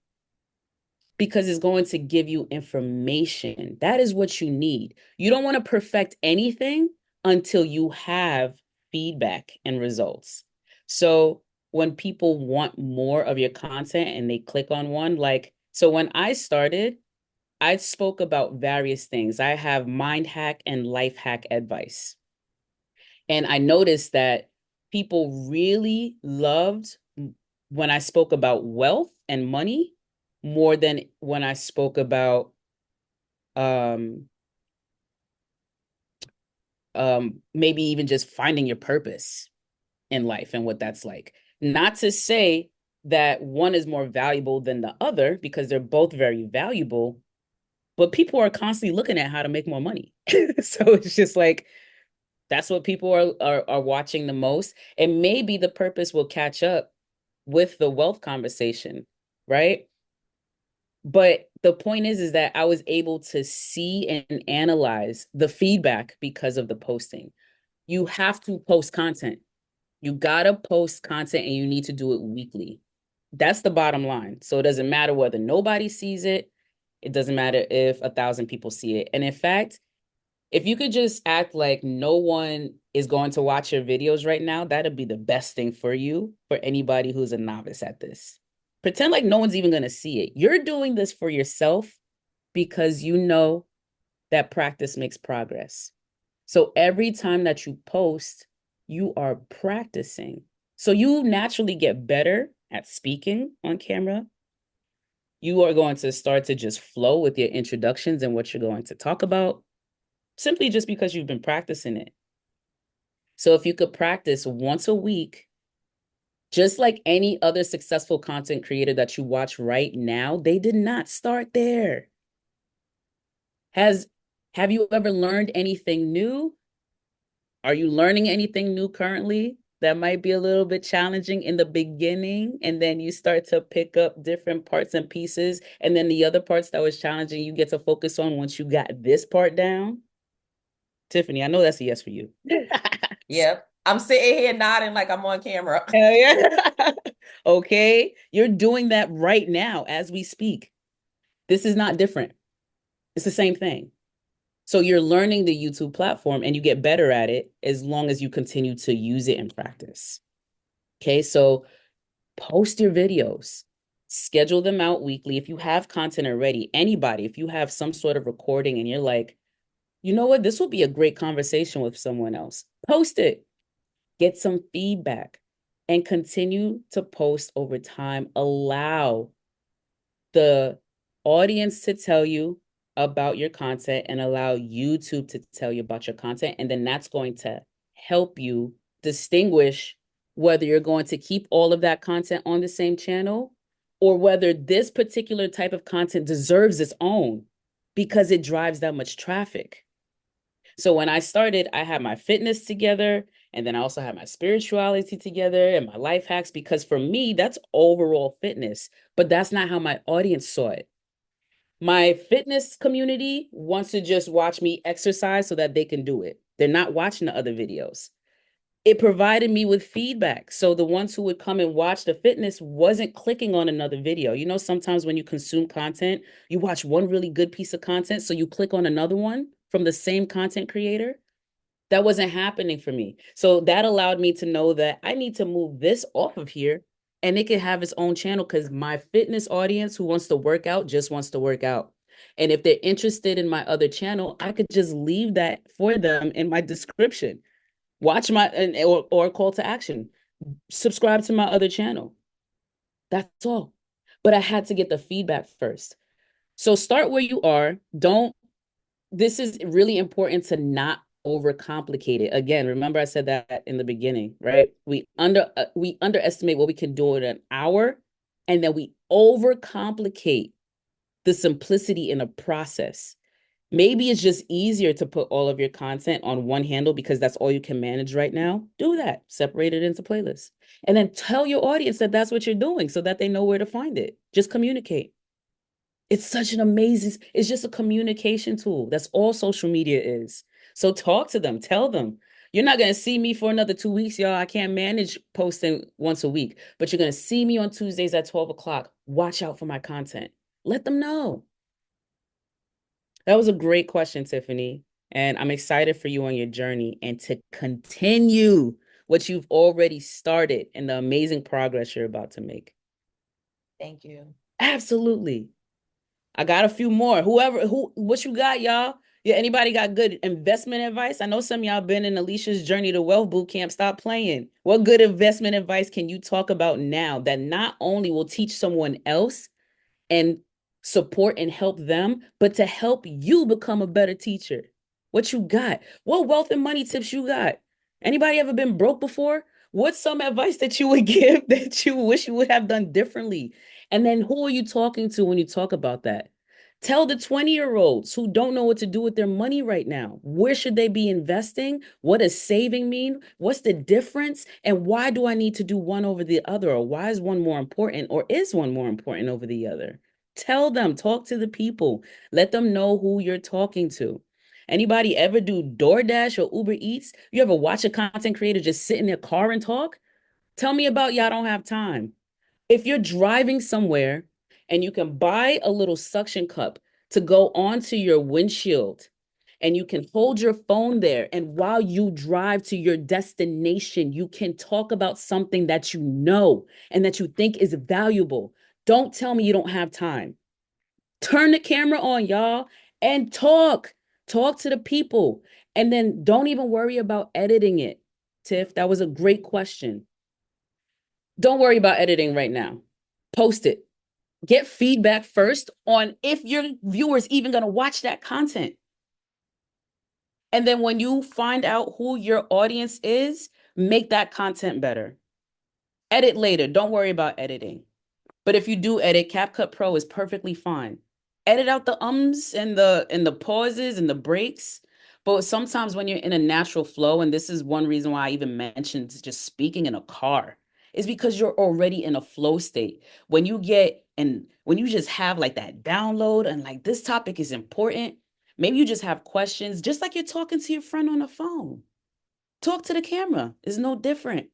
Because it's going to give you information. That is what you need. You don't want to perfect anything until you have feedback and results. So when people want more of your content and they click on one, like, so when I started, I spoke about various things. I have mind hack and life hack advice. And I noticed that people really loved when I spoke about wealth and money more than when I spoke about um maybe even just finding your purpose in life and what that's like. Not to say that one is more valuable than the other because they're both very valuable, but people are constantly looking at how to make more money. So it's just like that's what people are watching the most. And maybe the purpose will catch up with the wealth conversation, right? But the point is that I was able to see and analyze the feedback because of the posting. You have to post content. You gotta post content and you need to do it weekly. That's the bottom line. So it doesn't matter whether nobody sees it. It doesn't matter if 1,000 people see it. And in fact, if you could just act like no one is going to watch your videos right now, that'd be the best thing for you, for anybody who's a novice at this. Pretend like no one's even going to see it. You're doing this for yourself because you know that practice makes progress. So every time that you post, you are practicing. So you naturally get better at speaking on camera. You are going to start to just flow with your introductions and what you're going to talk about simply just because you've been practicing it. So if you could practice once a week, just like any other successful content creator that you watch right now, they did not start there. Has have you ever learned anything new? Are you learning anything new currently that might be a little bit challenging in the beginning? And then you start to pick up different parts and pieces. And then the other parts that was challenging, you get to focus on once you got this part down. Tiffany, I know that's a yes for you. Yep. I'm sitting here nodding like I'm on camera. Hell yeah. Okay. You're doing that right now as we speak. This is not different. It's the same thing. So you're learning the YouTube platform and you get better at it as long as you continue to use it in practice. Okay, so post your videos, schedule them out weekly. If you have content already, anybody, if you have some sort of recording and you're like, you know what, this will be a great conversation with someone else, post it, get some feedback, and continue to post over time. Allow the audience to tell you about your content and allow YouTube to tell you about your content. And then that's going to help you distinguish whether you're going to keep all of that content on the same channel or whether this particular type of content deserves its own because it drives that much traffic. So when I started, I had my fitness together, and then I also had my spirituality together and my life hacks, because for me, that's overall fitness, but that's not how my audience saw it. My fitness community wants to just watch me exercise so that they can do it. They're not watching the other videos. It provided me with feedback. So the ones who would come and watch the fitness wasn't clicking on another video. You know, sometimes when you consume content, you watch one really good piece of content, so you click on another one from the same content creator. That wasn't happening for me. So that allowed me to know that I need to move this off of here and it can have its own channel because my fitness audience who wants to work out just wants to work out. And if they're interested in my other channel, I could just leave that for them in my description. Watch my or call to action. Subscribe to my other channel. That's all. But I had to get the feedback first. So start where you are. Don't This is really important to not overcomplicate it. Again, remember I said that in the beginning, right? We underestimate what we can do in an hour, and then we overcomplicate the simplicity in a process. Maybe it's just easier to put all of your content on one handle because that's all you can manage right now. Do that. Separate it into playlists. And then tell your audience that that's what you're doing so that they know where to find it. Just communicate. It's such an amazing, it's just a communication tool. That's all social media is. So talk to them, tell them. You're not going to see me for another 2 weeks, y'all. I can't manage posting once a week, but you're going to see me on Tuesdays at 12 o'clock. Watch out for my content. Let them know. That was a great question, Tiffany. And I'm excited for you on your journey and to continue what you've already started and the amazing progress you're about to make. Thank you. Absolutely. I got a few more. What you got, y'all? Yeah, anybody got good investment advice? I know some of y'all been in Alicia's Journey to Wealth boot camp. Stop playing. What good investment advice can you talk about now that not only will teach someone else and support and help them, but to help you become a better teacher? What you got? What wealth and money tips you got? Anybody ever been broke before? What's some advice that you would give that you wish you would have done differently? And then who are you talking to when you talk about that? Tell the 20-year-olds who don't know what to do with their money right now. Where should they be investing? What does saving mean? What's the difference? And why do I need to do one over the other? Or why is one more important? Or is one more important over the other? Tell them, talk to the people. Let them know who you're talking to. Anybody ever do DoorDash or Uber Eats? You ever watch a content creator just sit in their car and talk? Tell me about y'all don't have time. If you're driving somewhere and you can buy a little suction cup to go onto your windshield and you can hold your phone there, and while you drive to your destination, you can talk about something that you know and that you think is valuable. Don't tell me you don't have time. Turn the camera on, y'all, and talk. Talk to the people. And then don't even worry about editing it. Tiff, that was a great question. Don't worry about editing right now. Post it. Get feedback first on if your viewers even going to watch that content. And then when you find out who your audience is, make that content better. Edit later. Don't worry about editing. But if you do edit, CapCut Pro is perfectly fine. Edit out the ums and the pauses and the breaks. But sometimes when you're in a natural flow, and this is one reason why I even mentioned just speaking in a car, is because you're already in a flow state. When you just have like that download and like this topic is important, maybe you just have questions, just like you're talking to your friend on the phone. Talk to the camera. It's no different.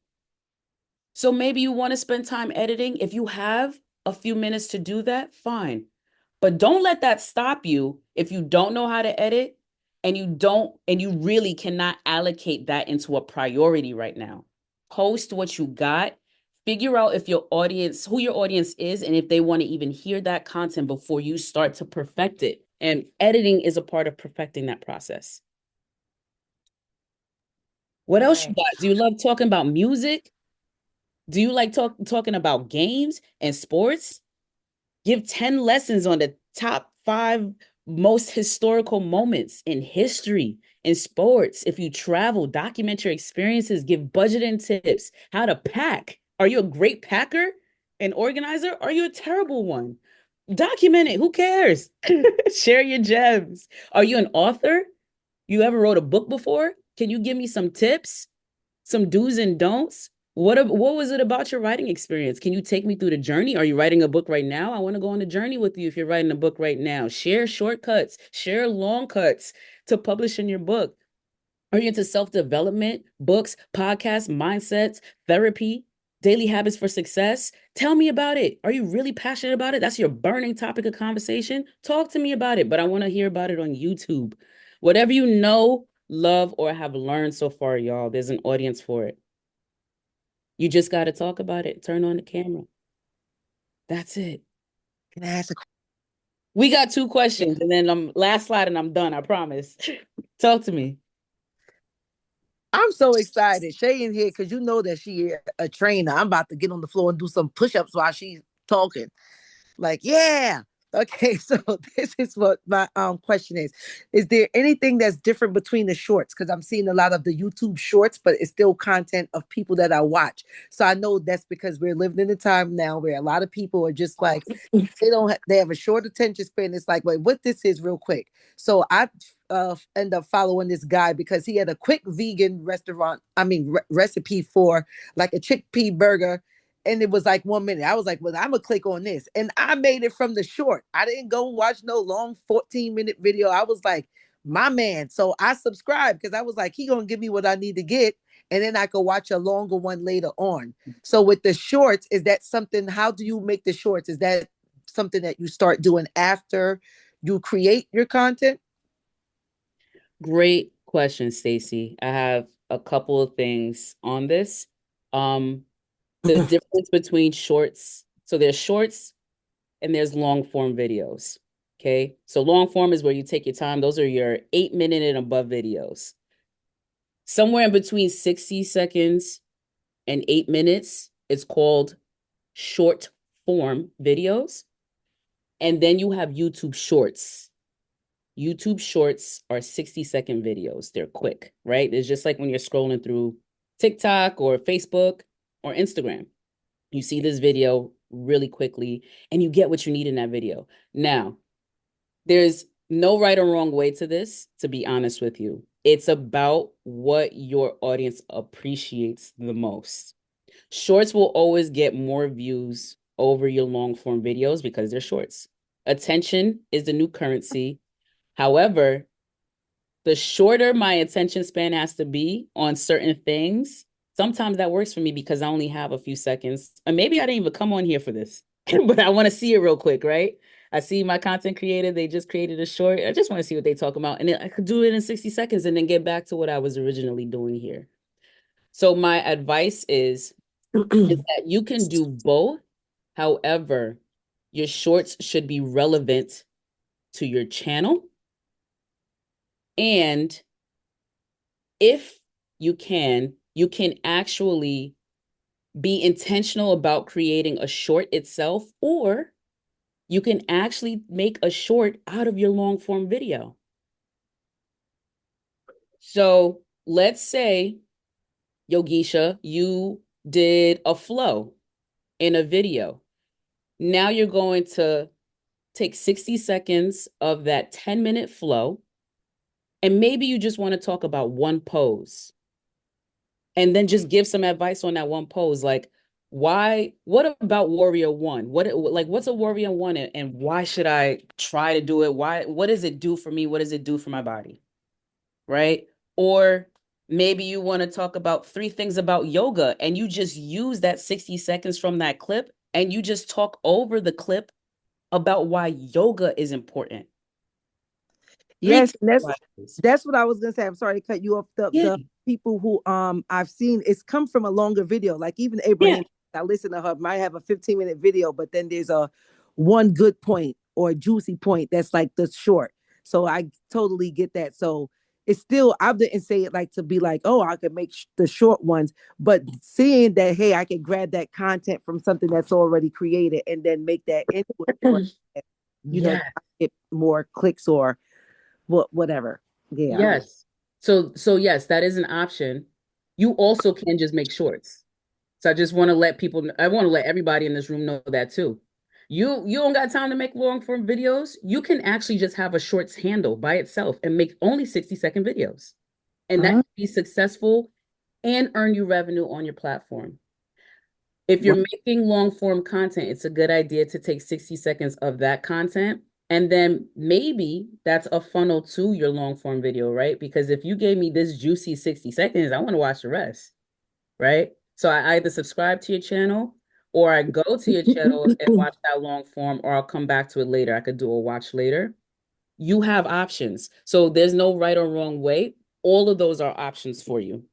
So maybe you want to spend time editing. If you have a few minutes to do that, fine. But don't let that stop you if you don't know how to edit and you really cannot allocate that into a priority right now. Post what you got. Figure out if your audience, who your audience is, and if they want to even hear that content before you start to perfect it. And editing is a part of perfecting that process. What else you Right. got? Do you love talking about music? Do you like talking about games and sports? Give 10 lessons on the top 5 most historical moments in history, in sports. If you travel, document your experiences, give budgeting tips, how to pack. Are you a great packer and organizer? Are you a terrible one? Document it. Who cares? Share your gems. Are you an author? You ever wrote a book before? Can you give me some tips? Some do's and don'ts? What was it about your writing experience? Can you take me through the journey? Are you writing a book right now? I want to go on a journey with you if you're writing a book right now. Share shortcuts, share long cuts to publish in your book. Are you into self-development, books, podcasts, mindsets, therapy, daily habits for success? Tell me about it. Are you really passionate about it? That's your burning topic of conversation. Talk to me about it, but I want to hear about it on YouTube. Whatever you know, love, or have learned so far, y'all, there's an audience for it. You just got to talk about it. Turn on the camera. That's it. Can I ask a We got 2 Yeah. questions, and then I'm last slide, and I'm done. I promise. Talk to me. I'm so excited. Shay in here because you know that she a trainer. I'm about to get on the floor and do some push-ups while she's talking. Like, yeah. Okay, so this is what my question is. Is there anything that's different between the shorts? Because I'm seeing a lot of the YouTube shorts, but it's still content of people that I watch. So I know that's because we're living in a time now where a lot of people are just like, they have a short attention span. It's like, wait, what this is real quick. So I end up following this guy because he had a quick vegan restaurant, recipe for like a chickpea burger. And it was like 1 minute. I was like, well, I'm gonna click on this. And I made it from the short. I didn't go watch no long 14-minute video. I was like, my man. So I subscribed because I was like, he gonna give me what I need to get. And then I could watch a longer one later on. So with the shorts, is that something? How do you make the shorts? Is that something that you start doing after you create your content? Great question, Stacy. I have a couple of things on this. The difference between shorts. So there's shorts and there's long form videos. Okay. So long form is where you take your time. Those are your 8 minute and above videos. Somewhere in between 60 seconds and 8 minutes, it's called short form videos. And then you have YouTube shorts. YouTube shorts are 60-second videos. They're quick, right? It's just like when you're scrolling through TikTok or Facebook or Instagram. You see this video really quickly and you get what you need in that video. Now, there's no right or wrong way to this, to be honest with you. It's about what your audience appreciates the most. Shorts will always get more views over your long form videos because they're shorts. Attention is the new currency. However, the shorter my attention span has to be on certain things, sometimes that works for me because I only have a few seconds. And maybe I didn't even come on here for this, but I want to see it real quick, right? I see my content creator, they just created a short. I just want to see what they talk about. And then I could do it in 60 seconds and then get back to what I was originally doing here. So my advice is that you can do both. However, your shorts should be relevant to your channel. And if you can actually be intentional about creating a short itself, or you can actually make a short out of your long form video. So let's say, Yogisha, you did a flow in a video. Now you're going to take 60 seconds of that 10-minute flow, and maybe you just want to talk about one pose. And then just give some advice on that one pose. Like, what about Warrior One? What's a Warrior One, and why should I try to do it? What does it do for me? What does it do for my body? Right? Or maybe you want to talk about 3 things about yoga and you just use that 60 seconds from that clip and you just talk over the clip about why yoga is important. Three Yes, and that's watches. that's what I was gonna say. I'm sorry to cut you off. Yeah, The people who I've seen it's come from a longer video. Like even yeah. Abraham, I listen to her, might have a 15-minute video, but then there's a one good point or a juicy point that's like the short. So I totally get that. So it's still I didn't say it like to be like, oh, I could make the short ones, but seeing that hey, I can grab that content from something that's already created and then make that into a short, you know, Yeah. get more clicks or whatever. Yeah. Yes. So yes, that is an option. You also can just make shorts. So I just want to let people, I want to let everybody in this room know that too. You don't got time to make long form videos. You can actually just have a shorts handle by itself and make only 60-second videos. And that Uh, can be successful and earn you revenue on your platform. If well, you're making long form content, it's a good idea to take 60 seconds of that content. And then maybe that's a funnel to your long form video, right? Because if you gave me this juicy 60 seconds, I want to watch the rest, right? So I either subscribe to your channel or I go to your channel and watch that long form, or I'll come back to it later. I could do a watch later. You have options. So there's no right or wrong way. All of those are options for you.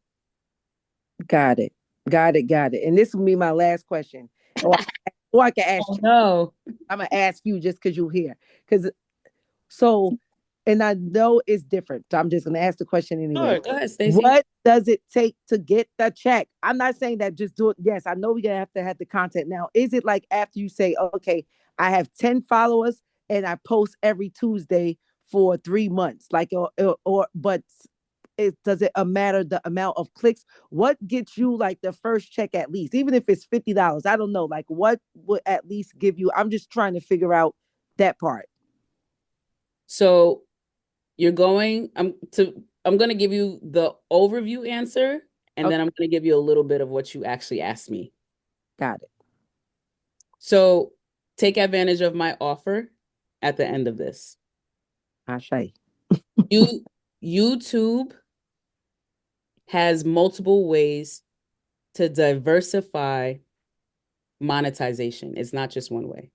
got it. Got it. Got it. And this will be my last question. Or I can ask Oh you. no. I'm gonna ask you just because you're here. Because so and I know it's different. So I'm just gonna ask the question anyway. Sure, go ahead, Stacey. What does it take to get the check? I'm not saying that just do it. Yes, I know we're gonna have to have the content now. Is it like after you say, okay, I have 10 followers and I post every Tuesday for 3 months? Like or but it does it matter the amount of clicks? What gets you like the first check at least, even if it's $50? I don't know. Like what would at least give you? I'm just trying to figure out that part. So you're going, I'm going to give you the overview answer, and Okay, then I'm going to give you a little bit of what you actually asked me. got it. So take advantage of my offer at the end of this. Ashay. You YouTube has multiple ways to diversify monetization. It's not just one way.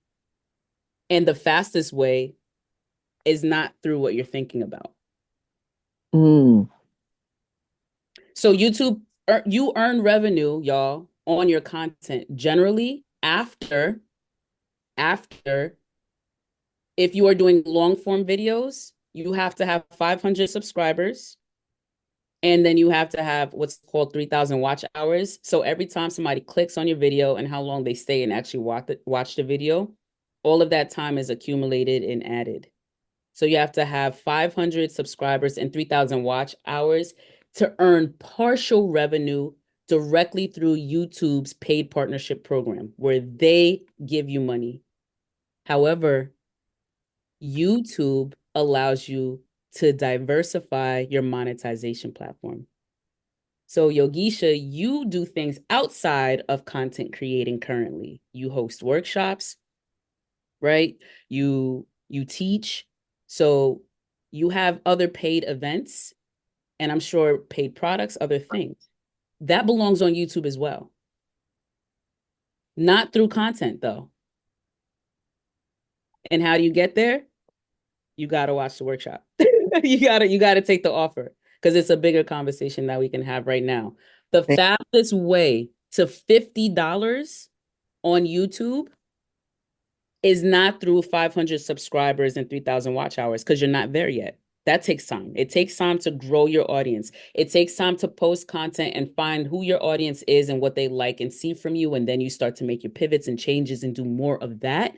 And the fastest way is not through what you're thinking about. Mm, So YouTube, you earn revenue, y'all, on your content generally after if you are doing long form videos, you have to have 500 subscribers and then you have to have what's called 3,000 watch hours. So every time somebody clicks on your video and how long they stay and actually watch the video, all of that time is accumulated and added. So you have to have 500 subscribers and 3,000 watch hours to earn partial revenue directly through YouTube's paid partnership program, where they give you money. However, YouTube allows you to diversify your monetization platform. So, Yogisha, you do things outside of content creating currently. You host workshops, right? You teach. So, you have other paid events and I'm sure paid products, other things. That belongs on YouTube as well. Not through content though. And how do you get there? You got to watch the workshop. you got to take the offer because it's a bigger conversation that we can have right now. The fastest way to $50 on YouTube is not through 500 subscribers and 3,000 watch hours because you're not there yet. That takes time. It takes time to grow your audience. It takes time to post content and find who your audience is and what they like and see from you. And then you start to make your pivots and changes and do more of that.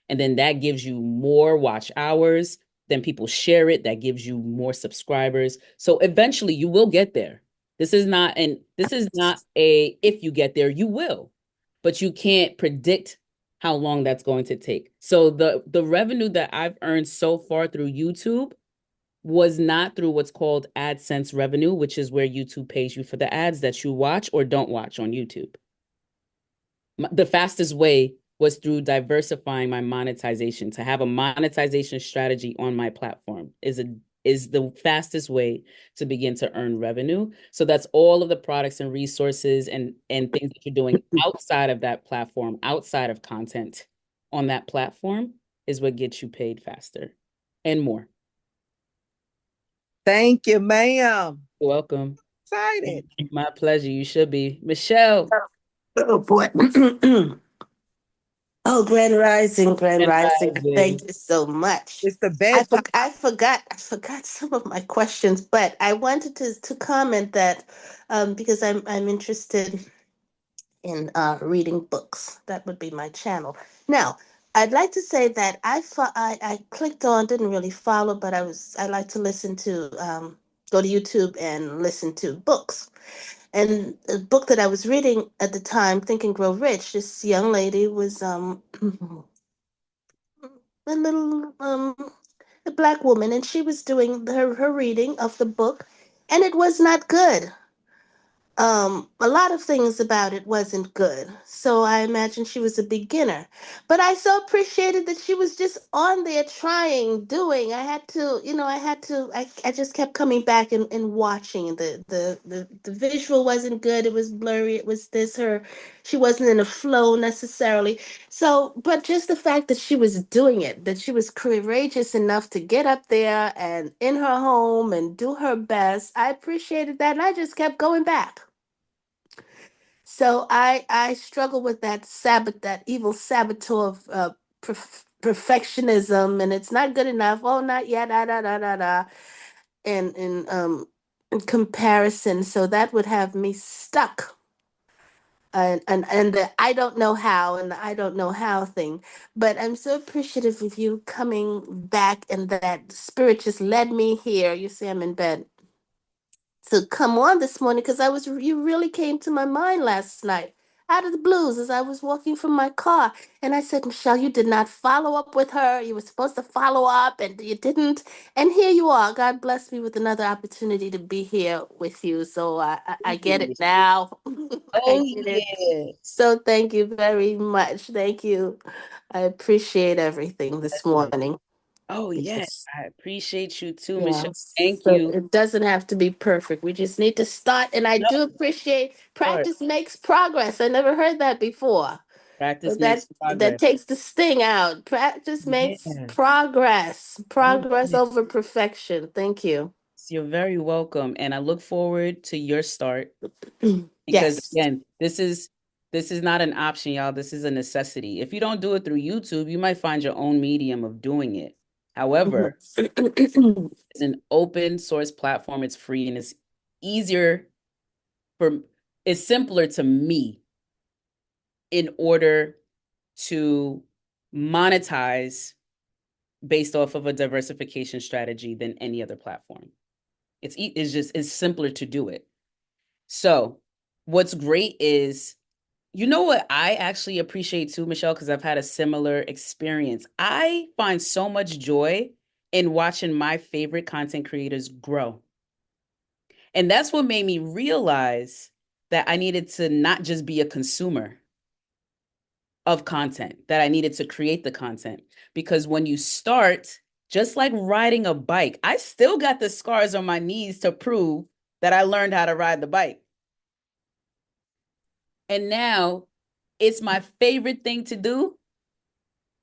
And then that gives you more watch hours. Then people share it. That gives you more subscribers. So eventually you will get there. This is not a if you get there, you will, but you can't predict how long that's going to take. So the revenue that I've earned so far through YouTube was not through what's called AdSense revenue, which is where YouTube pays you for the ads that you watch or don't watch on YouTube. The fastest way was through diversifying my monetization. To have a monetization strategy on my platform is the fastest way to begin to earn revenue. So that's all of the products and resources and things that you're doing outside of that platform, outside of content on that platform is what gets you paid faster and more. Thank you, ma'am. You're welcome. Excited. My pleasure. You should be. Michelle. Oh boy. Oh, Grand Rising, Grand And Rising. rising. Thank you so much. It's the bedtime. I forgot some of my questions, but I wanted to comment that because I'm interested in reading books. That would be my channel. Now, I'd like to say that I clicked on, didn't really follow, but I like to listen to go to YouTube and listen to books. And the book that I was reading at the time, Think and Grow Rich, this young lady was a little a black woman, and she was doing her reading of the book, and it was not good. A lot of things about it wasn't good. So I imagine she was a beginner. But I so appreciated that she was just on there trying, doing. I had to, I just kept coming back and watching. The visual wasn't good. It was blurry. It was this, her, she wasn't in a flow necessarily. So, but just the fact that she was doing it, that she was courageous enough to get up there and in her home and do her best, I appreciated that. And I just kept going back. So I struggle with that evil saboteur of perfectionism, and it's not good enough. Oh, not yet. Da da da da da. And in comparison, so that would have me stuck. And the I don't know how and the I don't know how thing, but I'm so appreciative of you coming back and that spirit just led me here. You see, I'm in bed to come on this morning because you really came to my mind last night out of the blues as I was walking from my car. And I said, Michelle, you did not follow up with her. You were supposed to follow up and you didn't. And here you are. God bless me with another opportunity to be here with you. So I get it now. I Oh, get it. yeah. So thank you very much. Thank you. I appreciate everything this morning. Oh, yeah. Yes. I appreciate you too, Michelle. Yeah. Thank So you. it doesn't have to be perfect. We just need to start. And I No, do appreciate start. practice makes progress. I never heard that before. Practice But makes that progress. takes the sting out. Practice makes Yeah. progress. Oh, Progress yeah. over perfection. Thank you. You're very welcome. And I look forward to your start because Yes. again, this is not an option, y'all. This is a necessity. If you don't do it through YouTube, you might find your own medium of doing it. However, it's an open source platform. It's free and it's easier for it's simpler to me in order to monetize based off of a diversification strategy than any other platform. It's simpler to do it. So, what's great is you know what I actually appreciate too, Michelle, because I've had a similar experience. I find so much joy in watching my favorite content creators grow. And that's what made me realize that I needed to not just be a consumer of content, that I needed to create the content. Because when you start, just like riding a bike, I still got the scars on my knees to prove that I learned how to ride the bike. And now it's my favorite thing to do.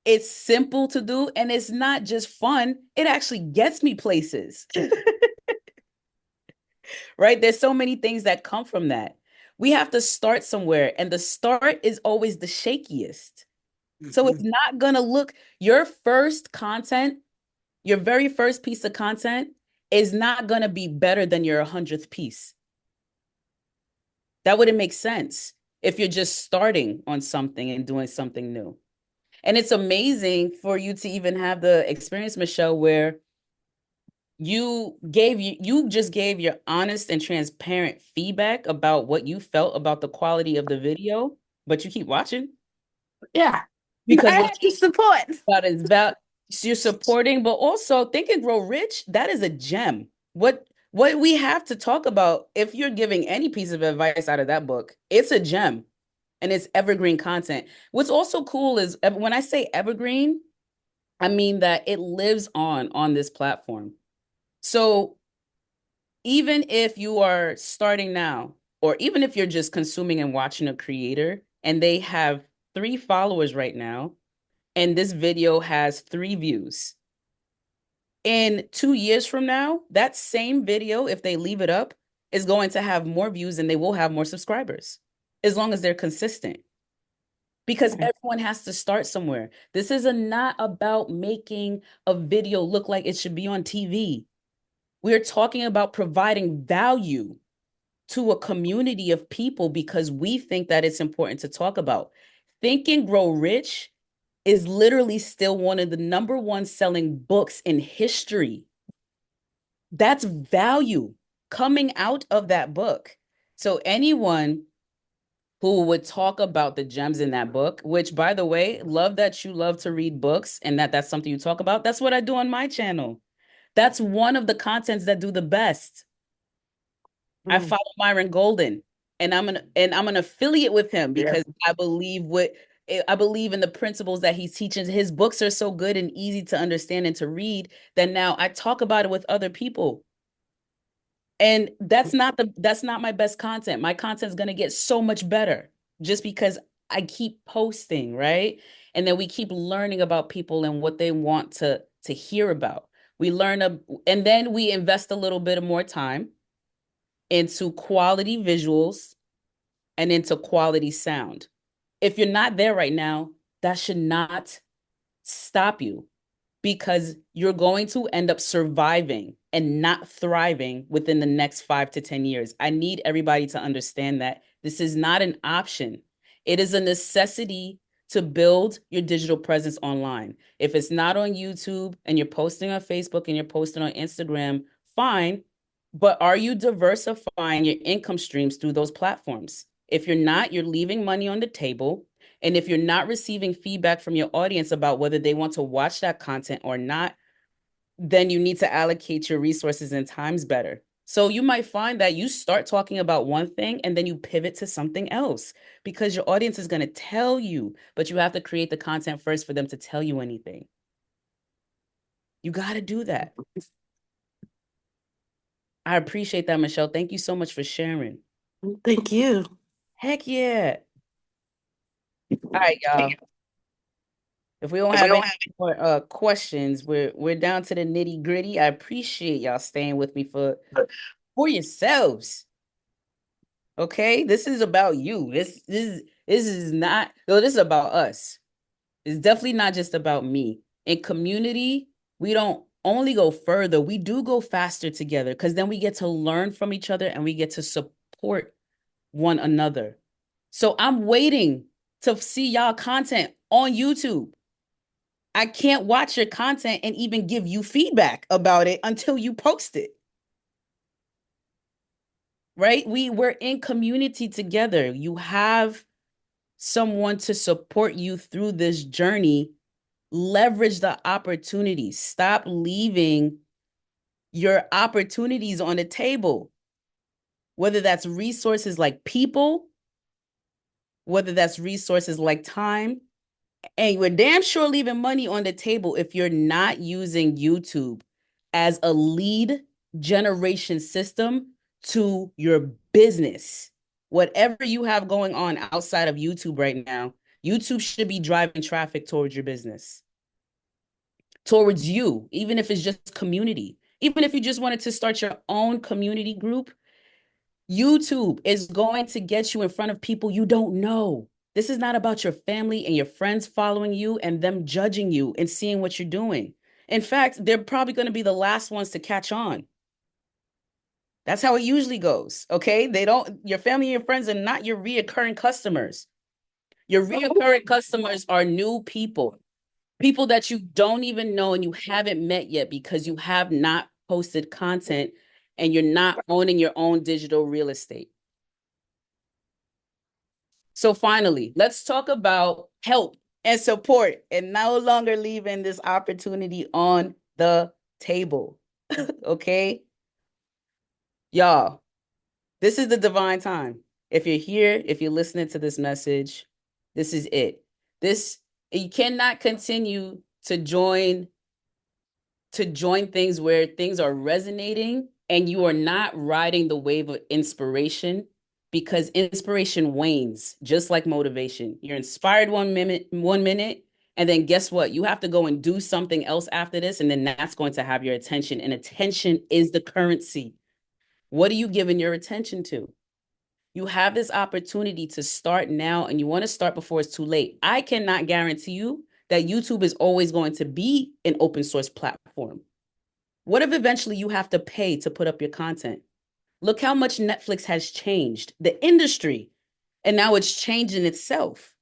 It's simple to do, and it's not just fun, it actually gets me places. Right? There's so many things that come from that. We have to start somewhere, and the start is always the shakiest. So it's not gonna look your first content, your very first piece of content is not gonna be better than your 100th piece. That wouldn't make sense if you're just starting on something and doing something new. And it's amazing for you to even have the experience, Michelle, where you just gave your honest and transparent feedback about what you felt about the quality of the video, but you keep watching Yeah. I because had to support. it's about you're supporting, but also Think and Grow Rich, that is a gem. What we have to talk about, if you're giving any piece of advice out of that book, it's a gem and it's evergreen content. What's also cool is when I say evergreen, I mean that it lives on this platform. So even if you are starting now, or even if you're just consuming and watching a creator and they have 3 followers right now, and this video has 3 views, In 2 years from now, that same video, if they leave it up, is going to have more views and they will have more subscribers as long as they're consistent. Because everyone has to start somewhere. This is not about making a video look like it should be on TV. We're talking about providing value to a community of people because we think that it's important to talk about. Think and Grow Rich is literally still one of the number one selling books in history. That's value coming out of that book. So anyone who would talk about the gems in that book, which by the way, love that you love to read books and that's something you talk about. That's what I do on my channel. That's one of the contents that do the best. I Mm. follow Myron Golden and I'm an affiliate with him because I believe in the principles that he's teaching. His books are so good and easy to understand and to read that now I talk about it with other people. And that's not my best content. My content's going to get so much better just because I keep posting, right? And then we keep learning about people and what they want to hear about. And then we invest a little bit of more time into quality visuals and into quality sound. If you're not there right now, that should not stop you because you're going to end up surviving and not thriving within the next 5 to 10 years. I need everybody to understand that this is not an option. It is a necessity to build your digital presence online. If it's not on YouTube and you're posting on Facebook and you're posting on Instagram, fine. But are you diversifying your income streams through those platforms? If you're not, you're leaving money on the table. And if you're not receiving feedback from your audience about whether they want to watch that content or not, then you need to allocate your resources and times better. So you might find that you start talking about one thing and then you pivot to something else because your audience is going to tell you, but you have to create the content first for them to tell you anything. You got to do that. I appreciate that, Michelle. Thank you so much for sharing. Thank you. Heck yeah. All right, y'all. If we don't have any more questions, we're down to the nitty gritty. I appreciate y'all staying with me for yourselves. Okay, this is about you. This is not. No, this is about us. It's definitely not just about me. In community, we don't only go further. We do go faster together because then we get to learn from each other and we get to support one another. So I'm waiting to see y'all content on YouTube. I can't watch your content and even give you feedback about it until you post it. Right? We're in community together. You have someone to support you through this journey. Leverage the opportunities. Stop leaving your opportunities on the table. Whether that's resources like people, whether that's resources like time, and we're damn sure leaving money on the table if you're not using YouTube as a lead generation system to your business. Whatever you have going on outside of YouTube right now, YouTube should be driving traffic towards your business, towards you, even if it's just community. Even if you just wanted to start your own community group, YouTube is going to get you in front of people you don't know. This is not about your family and your friends following you and them judging you and seeing what you're doing. In fact, they're probably going to be the last ones to catch on. That's how it usually goes. Okay. Your family and your friends are not your reoccurring customers. Your reoccurring customers are new people, people that you don't even know and you haven't met yet because you have not posted content and you're not owning your own digital real estate. So finally, let's talk about help and support and no longer leaving this opportunity on the table. Okay? Y'all, this is the divine time. If you're here, if you're listening to this message, this is it. You cannot continue to join things where things are resonating and you are not riding the wave of inspiration because inspiration wanes just like motivation. You're inspired one minute And then guess what? You have to go and do something else after this, and then that's going to have your attention. And attention is the currency. What are you giving your attention to? You have this opportunity to start now, and you want to start before it's too late. I cannot guarantee you that YouTube is always going to be an open source platform. What if eventually you have to pay to put up your content? Look how much Netflix has changed the industry, and now it's changing itself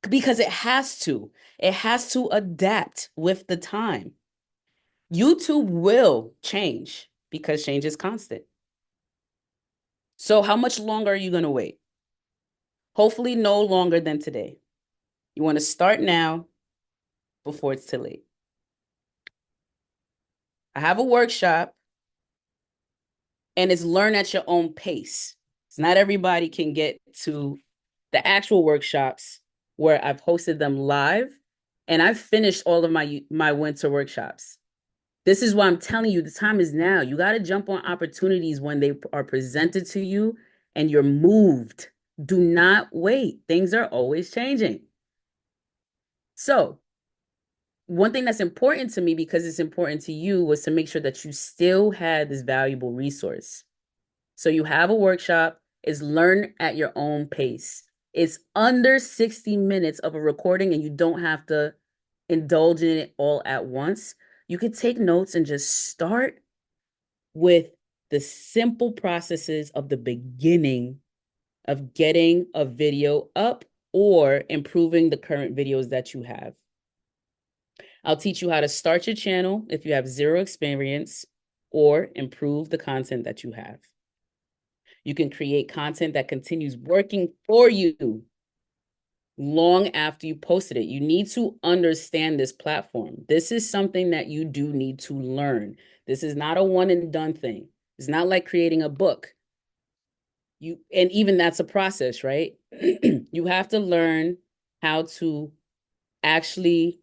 because it has to. It has to adapt with the time. YouTube will change because change is constant. So how much longer are you going to wait? Hopefully no longer than today. You want to start now before it's too late. I have a workshop, and it's learn at your own pace. It's not everybody can get to the actual workshops where I've hosted them live, and I've finished all of my winter workshops. This is why I'm telling you the time is now. You got to jump on opportunities when they are presented to you and you're moved. Do not wait. Things are always changing. So, one thing that's important to me, because it's important to you, was to make sure that you still had this valuable resource. So you have a workshop, is learn at your own pace. It's under 60 minutes of a recording, and you don't have to indulge in it all at once. You can take notes and just start with the simple processes of the beginning of getting a video up or improving the current videos that you have. I'll teach you how to start your channel if you have zero experience, or improve the content that you have. You can create content that continues working for you long after you posted it. You need to understand this platform. This is something that you do need to learn. This is not a one and done thing. It's not like creating a book. And even that's a process, right? You have to learn how to actually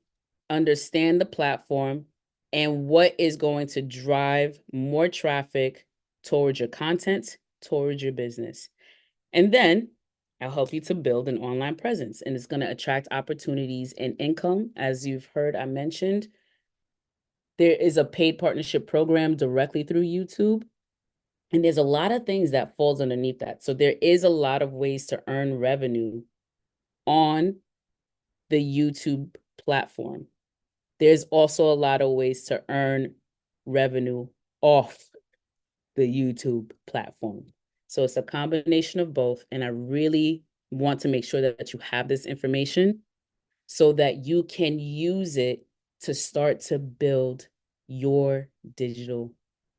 understand the platform and what is going to drive more traffic towards your content, towards your business. And then I'll help you to build an online presence, and it's going to attract opportunities and income. As you've heard, I mentioned, there is a paid partnership program directly through YouTube. And there's a lot of things that falls underneath that. So there is a lot of ways to earn revenue on the YouTube platform. There's also a lot of ways to earn revenue off the YouTube platform. So it's a combination of both. And I really want to make sure that you have this information so that you can use it to start to build your digital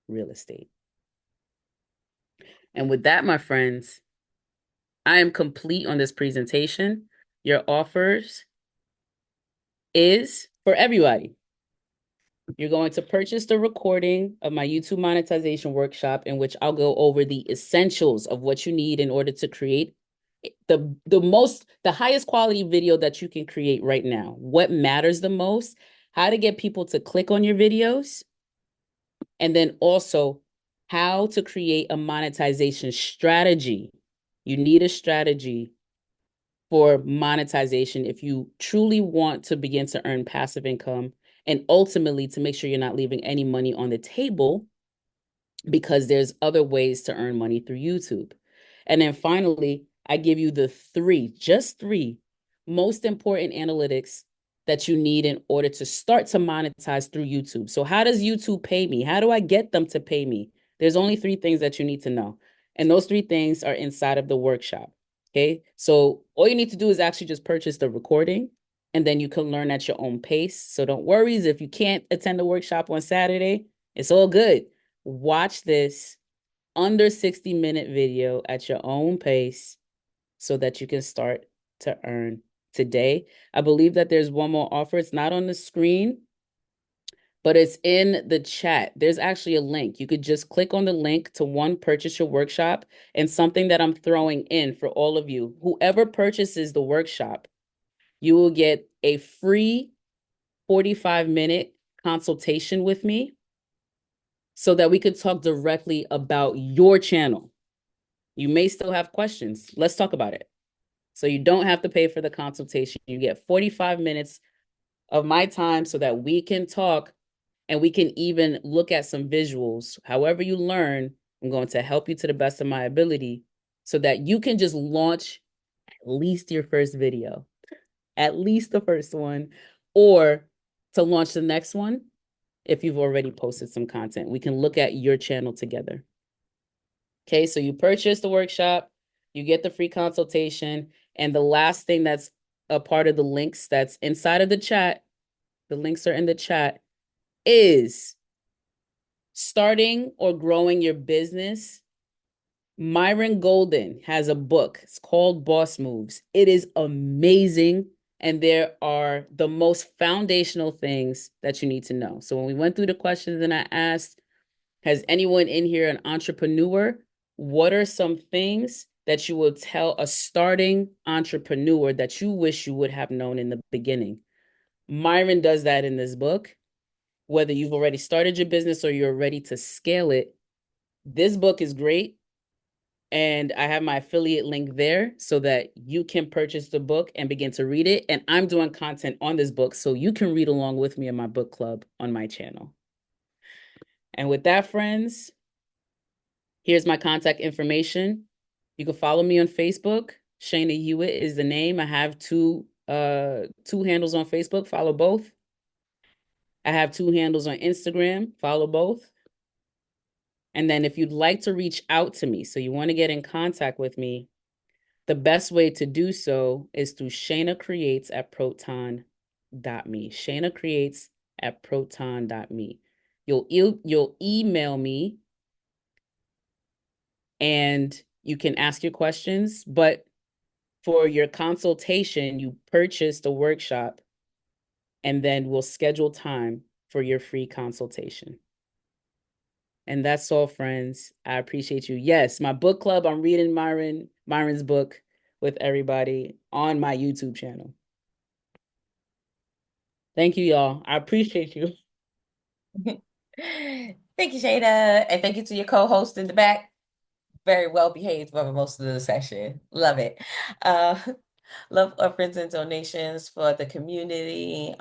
real estate. And with that, my friends, I am complete on this presentation. Your offers is for everybody. You're going to purchase the recording of my YouTube monetization workshop, in which I'll go over the essentials of what you need in order to create the highest quality video that you can create right now. What matters the most, how to get people to click on your videos, and then also how to create a monetization strategy. You need a strategy for monetization if you truly want to begin to earn passive income, and ultimately to make sure you're not leaving any money on the table, because there's other ways to earn money through YouTube. And then finally, I give you the just three most important analytics that you need in order to start to monetize through YouTube. So how does YouTube pay me? How do I get them to pay me? There's only three things that you need to know. And those three things are inside of the workshop. Okay. So all you need to do is actually just purchase the recording, and then you can learn at your own pace. So don't worry if you can't attend the workshop on Saturday. It's all good. Watch this under 60-minute video at your own pace so that you can start to earn today. I believe that there's one more offer. It's not on the screen, but it's in the chat. There's actually a link. You could just click on the link to purchase your workshop. And something that I'm throwing in for all of you, whoever purchases the workshop, you will get a free 45-minute consultation with me so that we could talk directly about your channel. You may still have questions. Let's talk about it. So you don't have to pay for the consultation. You get 45 minutes of my time so that we can talk and we can even look at some visuals. However you learn, I'm going to help you to the best of my ability so that you can just launch at least your first video, at least the first one, or to launch the next one if you've already posted some content. We can look at your channel together. Okay, so you purchase the workshop, you get the free consultation, and the last thing that's a part of the links that's inside of the chat, the links are in the chat, is starting or growing your business. Myron Golden has a book. It's called Boss Moves. It is amazing. And there are the most foundational things that you need to know. So when we went through the questions and I asked, has anyone in here an entrepreneur? What are some things that you will tell a starting entrepreneur that you wish you would have known in the beginning? Myron does that in this book. Whether you've already started your business or you're ready to scale it, this book is great. And I have my affiliate link there so that you can purchase the book and begin to read it. And I'm doing content on this book so you can read along with me in my book club on my channel. And with that, friends, here's my contact information. You can follow me on Facebook. Shayna Hewitt is the name. I have two handles on Facebook. Follow both. I have two handles on Instagram. Follow both. And then if you'd like to reach out to me, so you want to get in contact with me, the best way to do so is through Shayna Creates at proton.me. Shayna Creates at proton.me. You'll email me and you can ask your questions, but for your consultation, you purchase the workshop and then we'll schedule time for your free consultation. And that's all, friends. I appreciate you. Yes, my book club, I'm reading Myron's book with everybody on my YouTube channel. Thank you, y'all. I appreciate you. Thank you, Shayna. And thank you to your co-host in the back. Very well behaved for most of the session. Love it. Love offerings and donations for the community.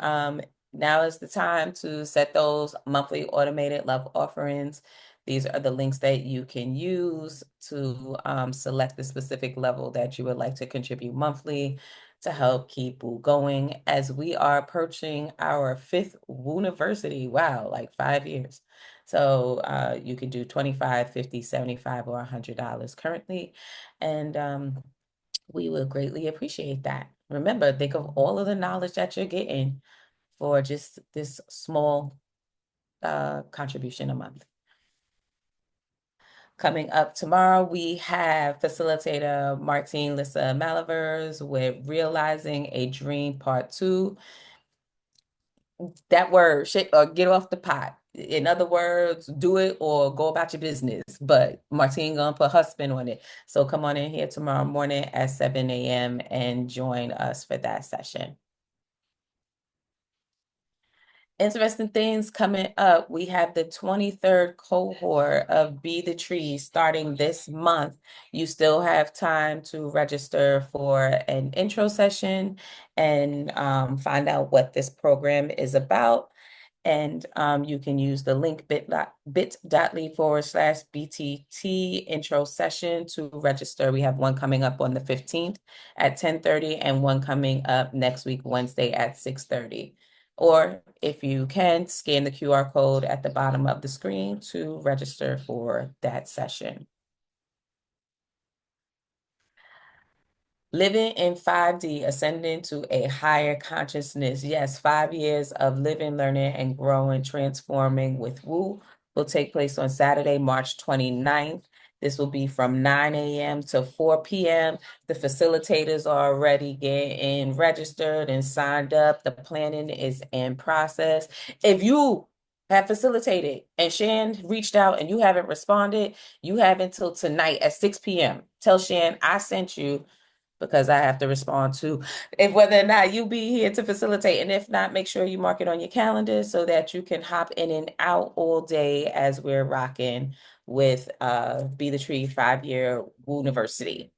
Now is the time to set those monthly automated love offerings. These are the links that you can use to select the specific level that you would like to contribute monthly to help keep Boo going as we are approaching our 5th Wooniversity. Wow, like 5 years. So you can do $25, $50, $75, or $100 currently. And we will greatly appreciate that. Remember, think of all of the knowledge that you're getting for just this small contribution a month. Coming up tomorrow, we have facilitator Martine Lissa Malavers with Realizing a Dream Part 2. That word, shake or get off the pot. In other words, do it or go about your business. But Martine gonna put her spin on it. So come on in here tomorrow morning at 7 a.m. and join us for that session. Interesting things coming up. We have the 23rd cohort of Be the Tree starting this month. You still have time to register for an intro session and find out what this program is about. And you can use the link bit.ly/BTT intro session to register. We have one coming up on the 15th at 10:30 and one coming up next week, Wednesday at 6:30. Or if you can, scan the QR code at the bottom of the screen to register for that session. Living in 5D, ascending to a higher consciousness. Yes, 5 years of living, learning, and growing, transforming with Woo will take place on Saturday, March 29th. This will be from 9 a.m. to 4 p.m. The facilitators are already getting registered and signed up. The planning is in process. If you have facilitated and Shan reached out and you haven't responded, you have until tonight at 6 p.m. Tell Shan I sent you because I have to respond to if whether or not you be here to facilitate. And if not, make sure you mark it on your calendar so that you can hop in and out all day as we're rocking with Be the Tree 5-year University.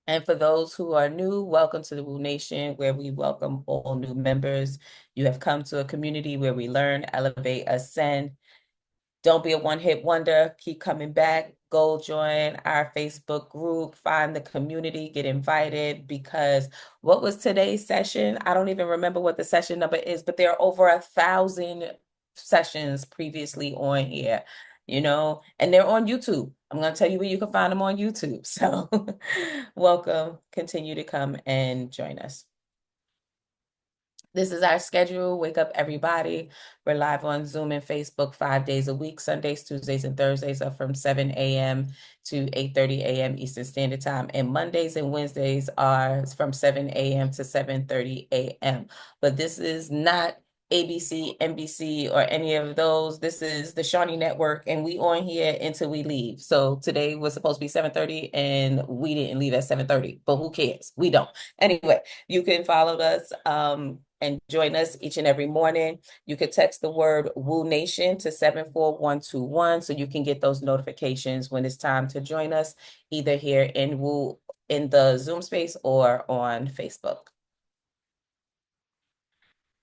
And for those who are new, welcome to the Woo Nation, where we welcome all new members. You have come to a community where we learn, elevate, ascend. Don't be a one-hit wonder. Keep coming back. Go join our Facebook group. Find the community. Get invited, because what was today's session? I don't even remember what the session number is, but there are over 1,000 sessions previously on here, and they're on YouTube. I'm going to tell you where you can find them on YouTube. So welcome. Continue to come and join us. This is our schedule. Wake up, everybody. We're live on Zoom and Facebook 5 days a week. Sundays, Tuesdays, and Thursdays are from 7 a.m. to 8:30 a.m. Eastern Standard Time. And Mondays and Wednesdays are from 7 a.m. to 7:30 a.m. But this is not ABC, NBC, or any of those. This is the Shawnee Network, and we on here until we leave. So today was supposed to be 7:30, and we didn't leave at 7:30. But who cares? We don't. Anyway, you can follow us and join us each and every morning. You could text the word Woo Nation to 74121 so you can get those notifications when it's time to join us, either here in Woo in the Zoom space or on Facebook.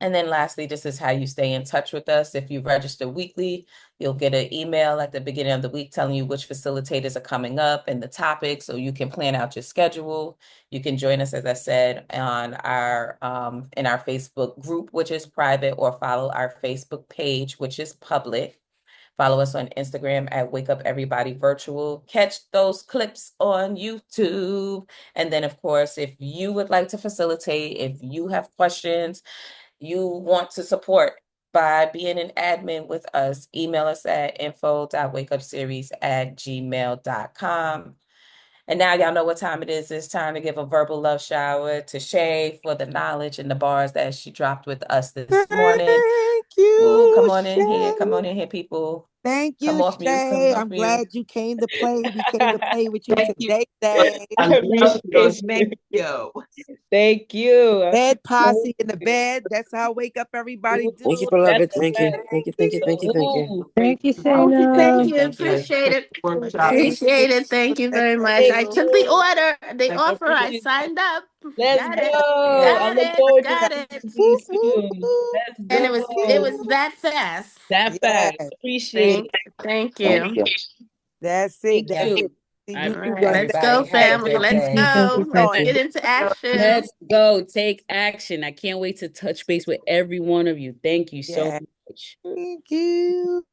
And then lastly, this is how you stay in touch with us. If you register weekly, you'll get an email at the beginning of the week telling you which facilitators are coming up and the topic, so you can plan out your schedule. You can join us, as I said, on our in our Facebook group, which is private, or follow our Facebook page, which is public. Follow us on Instagram at Wake Up Everybody Virtual. Catch those clips on YouTube. And then, of course, if you would like to facilitate, if you have questions, you want to support by being an admin with us, email us at info.wakeupseries@gmail.com. And now y'all know what time it is. It's time to give a verbal love shower to Shay for the knowledge and the bars that she dropped with us this morning. Thank Ooh, you, come on in here. Shay. Come on in here, people. Thank Come you, off mute. Come Shay. off I'm mute. glad you came to play. We came to play with you Thank you. today, Shay. I love those Appreciate you. mango. Thank you. Bed posse in the bed. That's how Wake Up Everybody do. Thank you, That's beloved. a Thank you. fact. Thank you. Thank you. Thank you. Thank you. Ooh, Thank you, Thank Thank you. Shayna. you. Thank you. Appreciate it. Workshop. Thank you. Appreciate it. Thank you Thank very much. thank I you. took the you. order, the I offer. I appreciate that. signed up. Let's Got it. go. I Got look it. forward to Got speaking it. to Woo, you woo, soon. woo. Let's And it go. was that fast. That fast. Yes, Appreciate Thank it. thank Thank you. you. that's Thank it. That's Yes. it. you. See, I All you two right. appreciate got it. Let's Everybody go, have a family. good Let's Thank you. day. Thank you. go. Thank Let's on. you. get into action. Let's go. Take action. I can't wait to touch base with every one of you. Thank you so Yeah. much. Thank you.